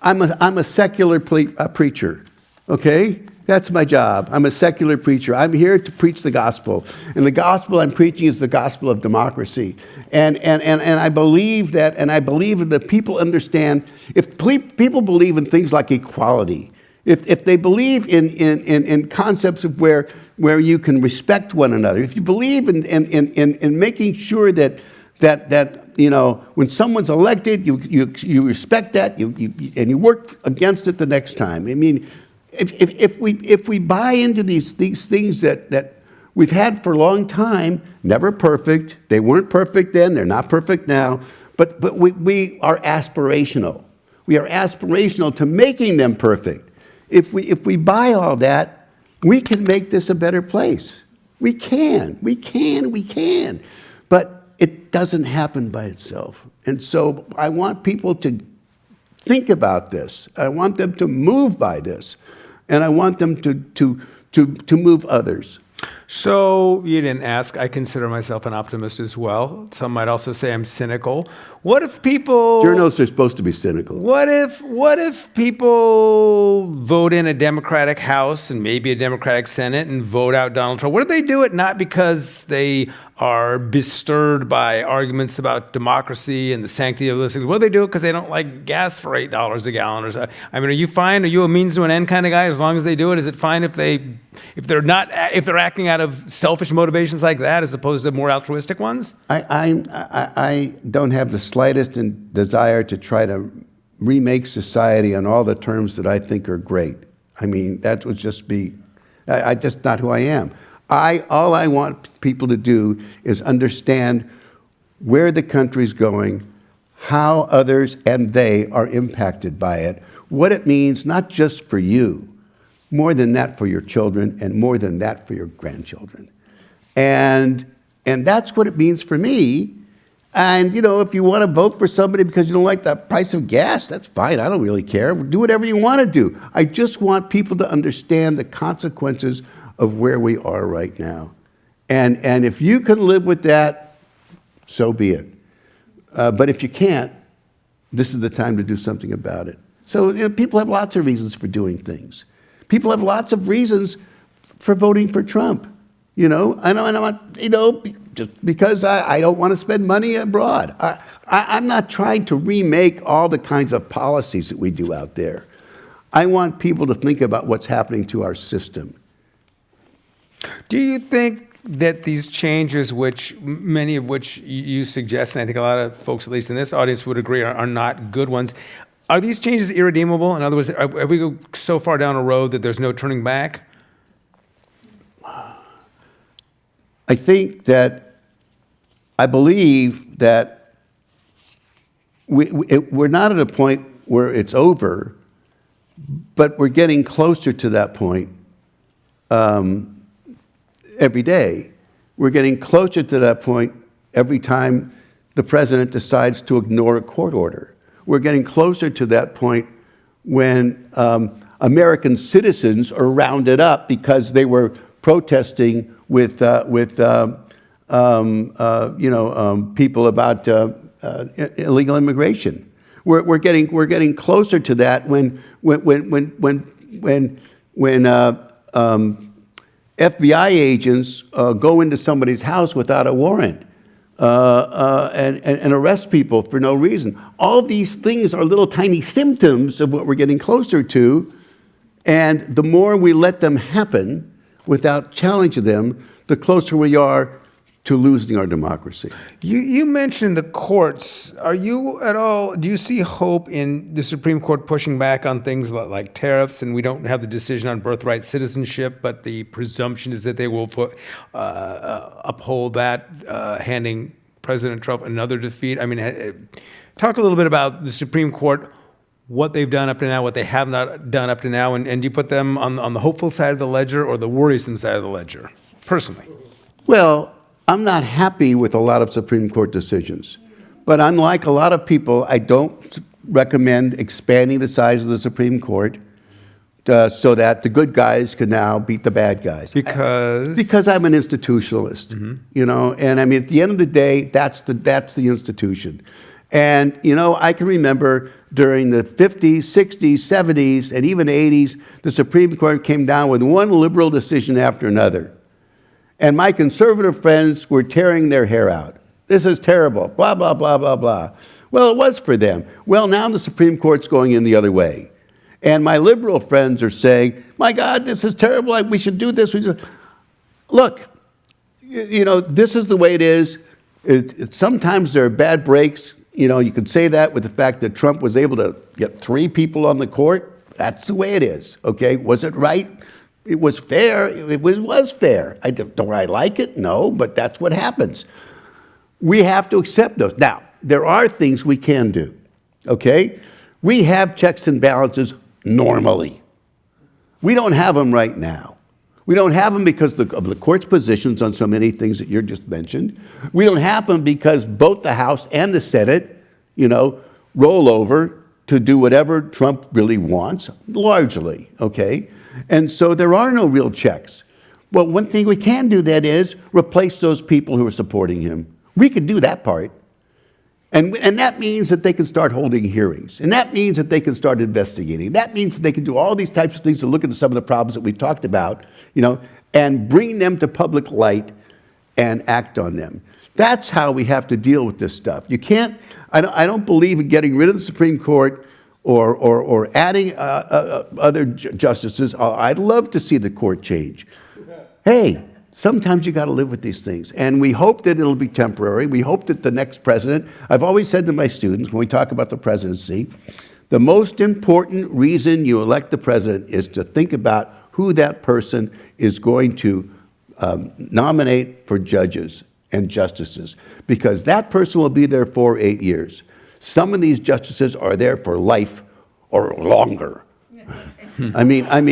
I'm a secular preacher, okay? That's my job. I'm a secular preacher. I'm here to preach the gospel. And the gospel I'm preaching is the gospel of democracy. And I believe that, and I believe that people understand, if people believe in things like equality, if they believe in concepts of where you can respect one another, if you believe in making sure that when someone's elected, you respect that, and you work against it the next time. I mean, if we buy into these things that we've had for a long time, never perfect. They weren't perfect then. They're not perfect now. But we are aspirational. We are aspirational to making them perfect. If we buy all that, we can make this a better place. We can. But it doesn't happen by itself. And so I want people to think about this. I want them to move by this. And I want them to move others. So you didn't ask. I consider myself an optimist as well. Some might also say I'm cynical. What if people... Journalists are supposed to be cynical. What if people vote in a Democratic House and maybe a Democratic Senate and vote out Donald Trump? What if they do it not because they are bestirred by arguments about democracy and the sanctity of those things? What do they do it because they don't like gas for $8 a gallon? Or so? I mean, are you fine? Are you a means to an end kind of guy? As long as they do it, is it fine if they're acting out of selfish motivations like that as opposed to more altruistic ones? I don't have the slightest desire to try to remake society on all the terms that I think are great. I mean, that would just be, just not who I am. All I want people to do is understand where the country's going, how others and they are impacted by it, what it means not just for you, more than that for your children, and more than that for your grandchildren. And that's what it means for me. And, you know, if you want to vote for somebody because you don't like the price of gas, that's fine. I don't really care. Do whatever you want to do. I just want people to understand the consequences of where we are right now. And if you can live with that, so be it. But if you can't, this is the time to do something about it. So you know, people have lots of reasons for doing things. People have lots of reasons for voting for Trump. You know, I don't, you know, just because I don't want to spend money abroad. I'm not trying to remake all the kinds of policies that we do out there. I want people to think about what's happening to our system. Do you think that these changes, which many of which you suggest, and I think a lot of folks, at least in this audience, would agree are not good ones, are these changes irredeemable? In other words, have we go so far down a road that there's no turning back? I believe that we're not at a point where it's over, but we're getting closer to that point every day. We're getting closer to that point every time the president decides to ignore a court order. We're getting closer to that point when American citizens are rounded up because they were protesting with people about illegal immigration. We're getting closer to that when FBI agents go into somebody's house without a warrant and arrest people for no reason. All these things are little tiny symptoms of what we're getting closer to, and the more we let them happen without challenging them, the closer we are to losing our democracy. You mentioned the courts. Do you see hope in the Supreme Court pushing back on things like tariffs, and we don't have the decision on birthright citizenship, but the presumption is that they will uphold that, handing President Trump another defeat? I mean, talk a little bit about the Supreme Court, what they've done up to now, what they have not done up to now, and you put them on the hopeful side of the ledger or the worrisome side of the ledger, personally? Well, I'm not happy with a lot of Supreme Court decisions. But unlike a lot of people, I don't recommend expanding the size of the Supreme Court so that the good guys can now beat the bad guys. Because I'm an institutionalist, you know, and I mean, at the end of the day, that's the institution. And, you know, I can remember during the 50s, 60s, 70s, and even 80s, the Supreme Court came down with one liberal decision after another. And my conservative friends were tearing their hair out. This is terrible, blah, blah, blah, blah, blah. Well, it was for them. Well, now the Supreme Court's going in the other way. And my liberal friends are saying, my God, this is terrible, we should do this. Look, you know, this is the way it is. Sometimes there are bad breaks. You know, you could say that with the fact that Trump was able to get 3 people on the court. That's the way it is, okay? Was it right? It was fair. It was fair. Don't I like it? No, but that's what happens. We have to accept those. Now, there are things we can do, okay? We have checks and balances normally. We don't have them right now. We don't have them because of the court's positions on so many things that you just mentioned. We don't have them because both the House and the Senate, you know, roll over to do whatever Trump really wants, largely, okay? And so there are no real checks. Well, one thing we can do then is replace those people who are supporting him. We could do that part. And that means that they can start holding hearings. And that means that they can start investigating. That means that they can do all these types of things to look into some of the problems that we've talked about, you know, and bring them to public light and act on them. That's how we have to deal with this stuff. You can't, I don't believe in getting rid of the Supreme Court or adding other justices. I'd love to see the court change. Hey, sometimes you got to live with these things. And we hope that it'll be temporary. We hope that the next president, I've always said to my students when we talk about the presidency, the most important reason you elect the president is to think about who that person is going to nominate for judges and justices, because that person will be there for 8 years. Some of these justices are there for life or longer. I mean, and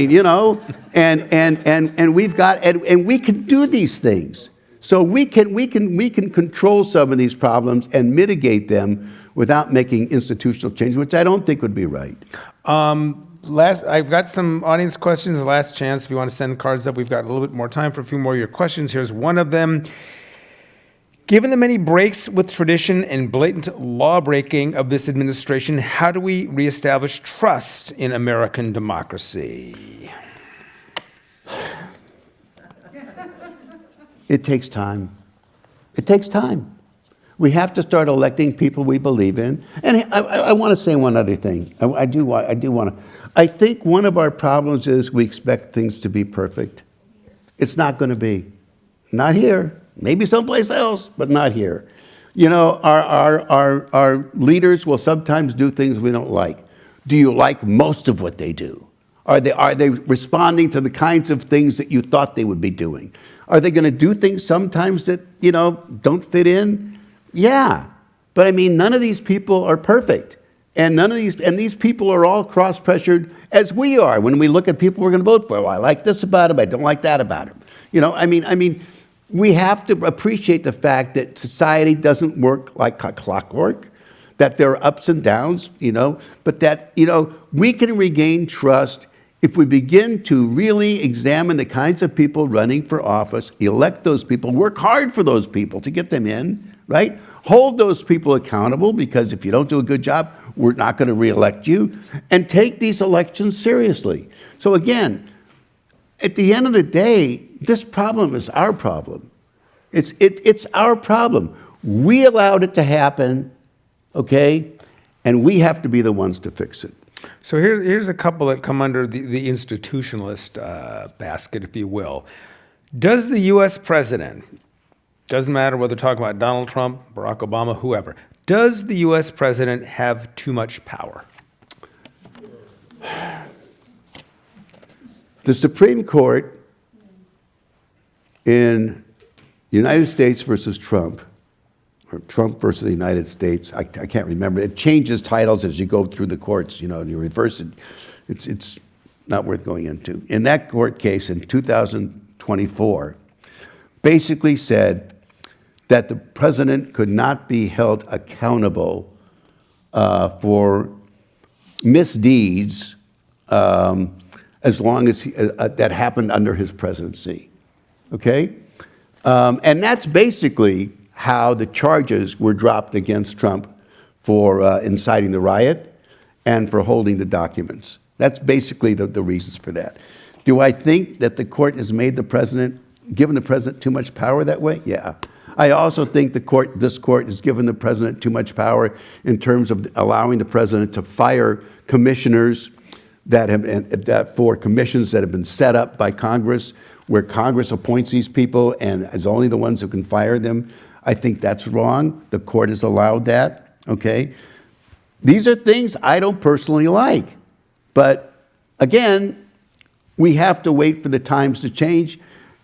we've got, and we can do these things. So we can control some of these problems and mitigate them without making institutional change, which I don't think would be right. I've got some audience questions. Last chance if you want to send cards up. We've got a little bit more time for a few more of your questions. Here's one of them. Given the many breaks with tradition and blatant law breaking of this administration, how do we reestablish trust in American democracy? It takes time. It takes time. We have to start electing people we believe in. And I want to say one other thing. I do want to. I think one of our problems is we expect things to be perfect. It's not going to be. Not here. Maybe someplace else, but not here. You know, our leaders will sometimes do things we don't like. Do you like most of what they do? Are they responding to the kinds of things that you thought they would be doing? Are they going to do things sometimes that, you know, don't fit in? Yeah. But I mean, none of these people are perfect. And these people are all cross-pressured as we are when we look at people we're going to vote for. Well, I like this about them, I don't like that about them. You know, I mean, we have to appreciate the fact that society doesn't work like clockwork, that there are ups and downs, you know, but that, you know, we can regain trust if we begin to really examine the kinds of people running for office, elect those people, work hard for those people to get them in, right? Hold those people accountable, because if you don't do a good job, we're not going to reelect you, and take these elections seriously. So again, at the end of the day, this problem is our problem. It's our problem. We allowed it to happen, okay? And we have to be the ones to fix it. So here's a couple that come under the institutionalist basket, if you will. Does the U.S. president, doesn't matter whether we're talking about Donald Trump, Barack Obama, whoever, does the U.S. president have too much power? The Supreme Court in United States versus Trump, or Trump versus the United States, I can't remember. It changes titles as you go through the courts, you know, and you reverse it. It's not worth going into. In that court case in 2024, basically said that the president could not be held accountable for misdeeds as long as that happened under his presidency, okay? And that's basically how the charges were dropped against Trump for inciting the riot and for holding the documents. That's basically the reasons for that. Do I think that the court has made the president, given the president too much power that way? Yeah. I also think this court has given the president too much power in terms of allowing the president to fire commissioners for commissions that have been set up by Congress, where Congress appoints these people and is only the ones who can fire them. I think that's wrong. The court has allowed that, okay? These are things I don't personally like. But again, we have to wait for the times to change.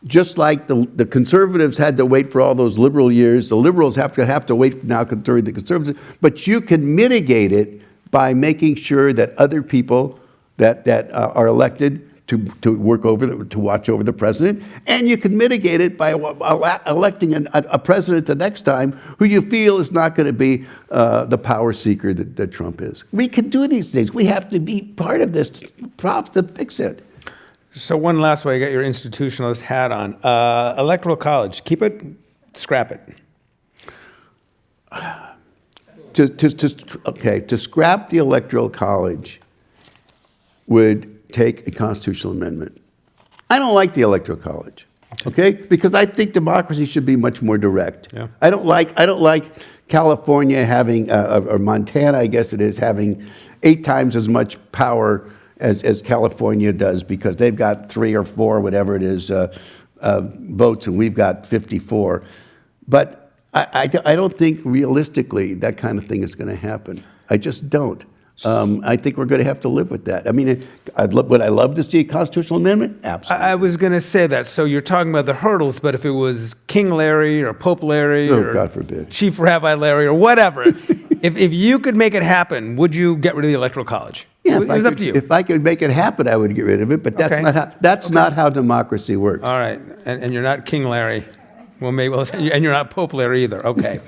Just like the conservatives had to wait for all those liberal years, the liberals have to wait now during the conservatives. But you can mitigate it by making sure that other people that are elected to watch over the president, and you can mitigate it by electing a president the next time who you feel is not going to be the power seeker that Trump is. We can do these things. We have to be part of this to fix it. So one last way, you got your institutionalist hat on. Electoral college, keep it, scrap it. To scrap the electoral college would take a constitutional amendment. I don't like the electoral college, okay? Because I think democracy should be much more direct. Yeah. I don't like California having, or Montana, I guess it is, having 8 times as much power as California does, because they've got 3 or 4, whatever it is, votes, and we've got 54. But I don't think realistically that kind of thing is going to happen. I just don't. I think we're going to have to live with that. I mean, would I love to see a constitutional amendment? Absolutely. I was going to say that. So you're talking about the hurdles, but if it was King Larry or Pope Larry Oh, or God forbid. Chief Rabbi Larry or whatever, if you could make it happen, would you get rid of the Electoral College? Yeah, It was up to you. If I could make it happen, I would get rid of it. But that's Okay. not how democracy works. All right, and you're not King Larry. Well, maybe, and you're not Pope Larry either. Okay.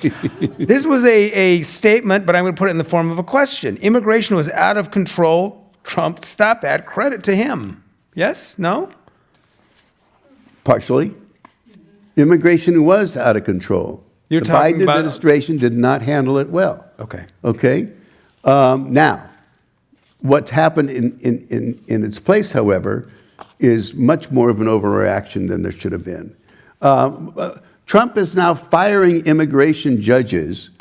This was a statement, but I'm going to put it in the form of a question. Immigration was out of control. Trump stopped that. Credit to him. Yes? No? Partially. Immigration was out of control. You're the talking Biden about- administration did not handle it well. Okay. Okay? Now, what's happened in its place, however, is much more of an overreaction than there should have been. Trump is now firing immigration judges,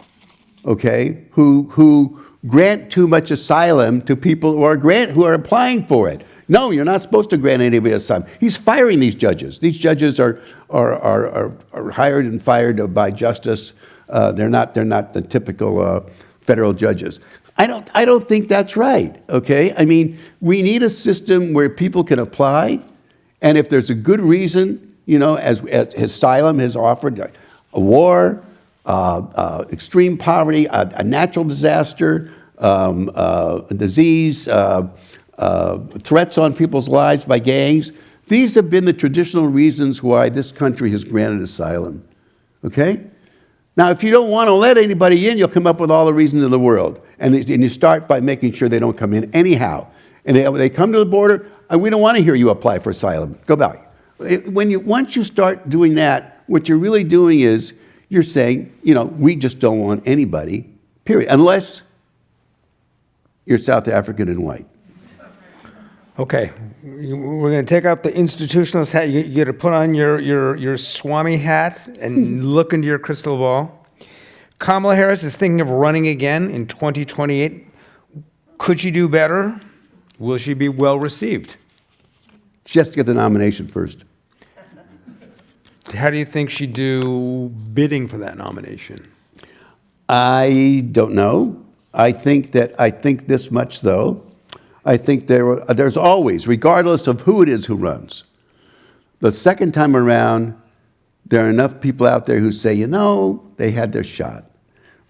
okay, who grant too much asylum to people who are applying for it. No, you're not supposed to grant anybody asylum. He's firing these judges. These judges are hired and fired by justice. They're not the typical federal judges. I don't think that's right. Okay, I mean, we need a system where people can apply, and if there's a good reason, you know, as asylum has offered, a war, extreme poverty, a natural disaster, a disease, threats on people's lives by gangs. These have been the traditional reasons why this country has granted asylum. Okay? Now, if you don't want to let anybody in, you'll come up with all the reasons in the world. And you start by making sure they don't come in anyhow. And they come to the border, we don't want to hear you apply for asylum. Go back. Once you start doing that, what you're really doing is you're saying, you know, we just don't want anybody, period, unless you're South African and white. Okay. We're going to take out the institutionalist hat. You got to put on your Swami hat and look into your crystal ball. Kamala Harris is thinking of running again in 2028. Could she do better? Will she be well received? She has to get the nomination first. How do you think she'd do bidding for that nomination? I don't know. I think this much, though. I think there's always, regardless of who it is who runs, the second time around, there are enough people out there who say, you know, they had their shot.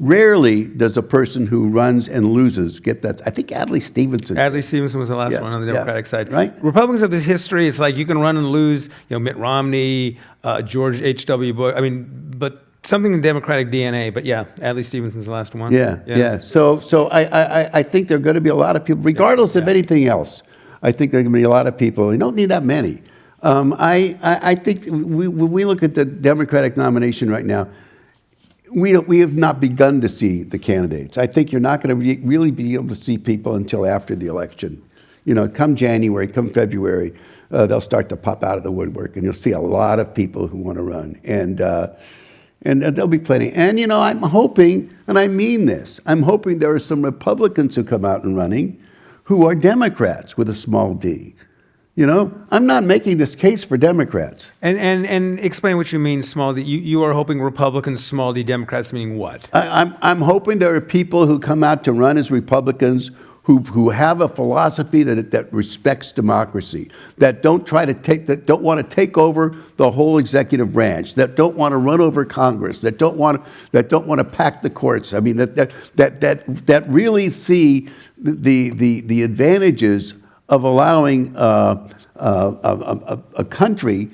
Rarely does a person who runs and loses get that. I think Adlai Stevenson. Adlai Stevenson was the last Yeah, one on the yeah. Democratic side. Right. Republicans have this history. It's like you can run and lose. You know, Mitt Romney, George H.W. Bush. I mean, but something in Democratic DNA. But yeah, Adlai Stevenson's the last one. Yeah. So I think there are going to be a lot of people, regardless of anything else. I think there are going to be a lot of people. You don't need that many. I think when we look at the Democratic nomination right now, we have not begun to see the candidates. I think you're not going to really be able to see people until after the election. You know, come January, come February, they'll start to pop out of the woodwork, and you'll see a lot of people who want to run. And there'll be plenty. And, you know, I'm hoping, and I mean this, I'm hoping there are some Republicans who come out and running who are Democrats with a small d. You know, I'm not making this case for Democrats. And explain what you mean, small d. You are hoping Republicans, small d, Democrats, meaning what? I'm hoping there are people who come out to run as Republicans who have a philosophy that respects democracy, that don't want to take over the whole executive branch, that don't want to run over Congress, that don't want to pack the courts. I mean, that really see the advantages of allowing a country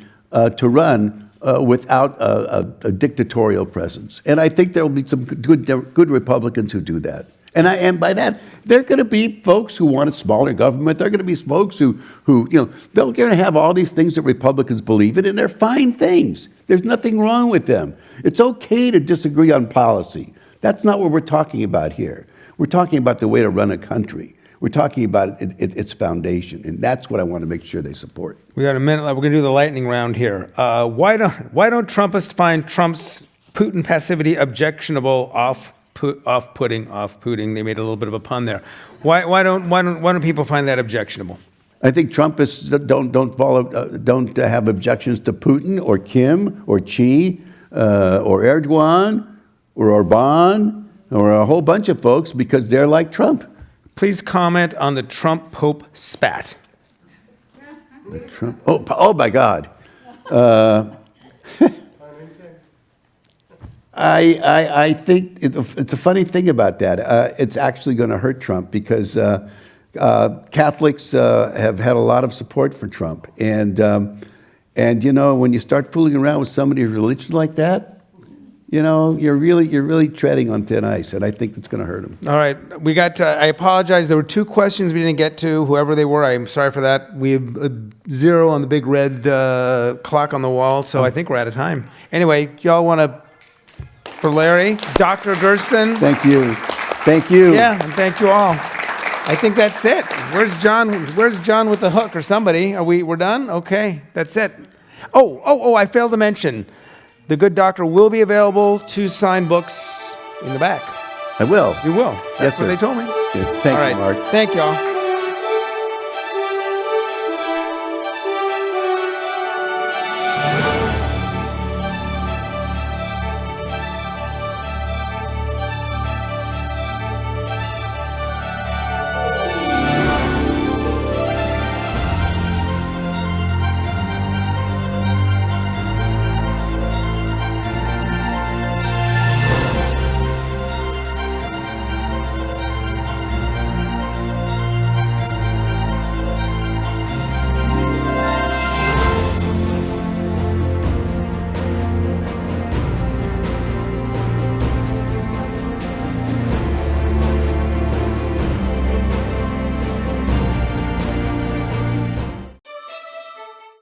to run without a dictatorial presence. And I think there will be some good Republicans who do that. And by that, there are going to be folks who want a smaller government. There are going to be folks who you know, they're going to have all these things that Republicans believe in, and they're fine things. There's nothing wrong with them. It's okay to disagree on policy. That's not what we're talking about here. We're talking about the way to run a country. We're talking about its foundation, and that's what I want to make sure they support. We got a minute left. We're going to do the lightning round here. Why don't Trumpists find Trump's Putin passivity objectionable, off-putting? They made a little bit of a pun there. Why don't people find that objectionable? I think Trumpists don't have objections to Putin or Kim or Xi or Erdogan or Orban or a whole bunch of folks because they're like Trump. Please comment on the Trump-Pope spat. Trump. Oh my God. I think it's a funny thing about that. It's actually going to hurt Trump because Catholics have had a lot of support for Trump, and you know, when you start fooling around with somebody's religion like that, you know, you're really treading on thin ice, and I think it's going to hurt him. All right, we got. I apologize. There were 2 questions we didn't get to. Whoever they were, I'm sorry for that. We have a 0 on the big red clock on the wall, so I think we're out of time. Anyway, y'all want to, for Larry, Dr. Gersten. Thank you. Yeah, and thank you all. I think that's it. Where's John? Where's John with the hook or somebody? We're done? Okay, that's it. Oh, I failed to mention. The good doctor will be available to sign books in the back. I will. You will. That's Yes, what sir. they told me. Yeah, thank All you, right. Mark. Thank you all.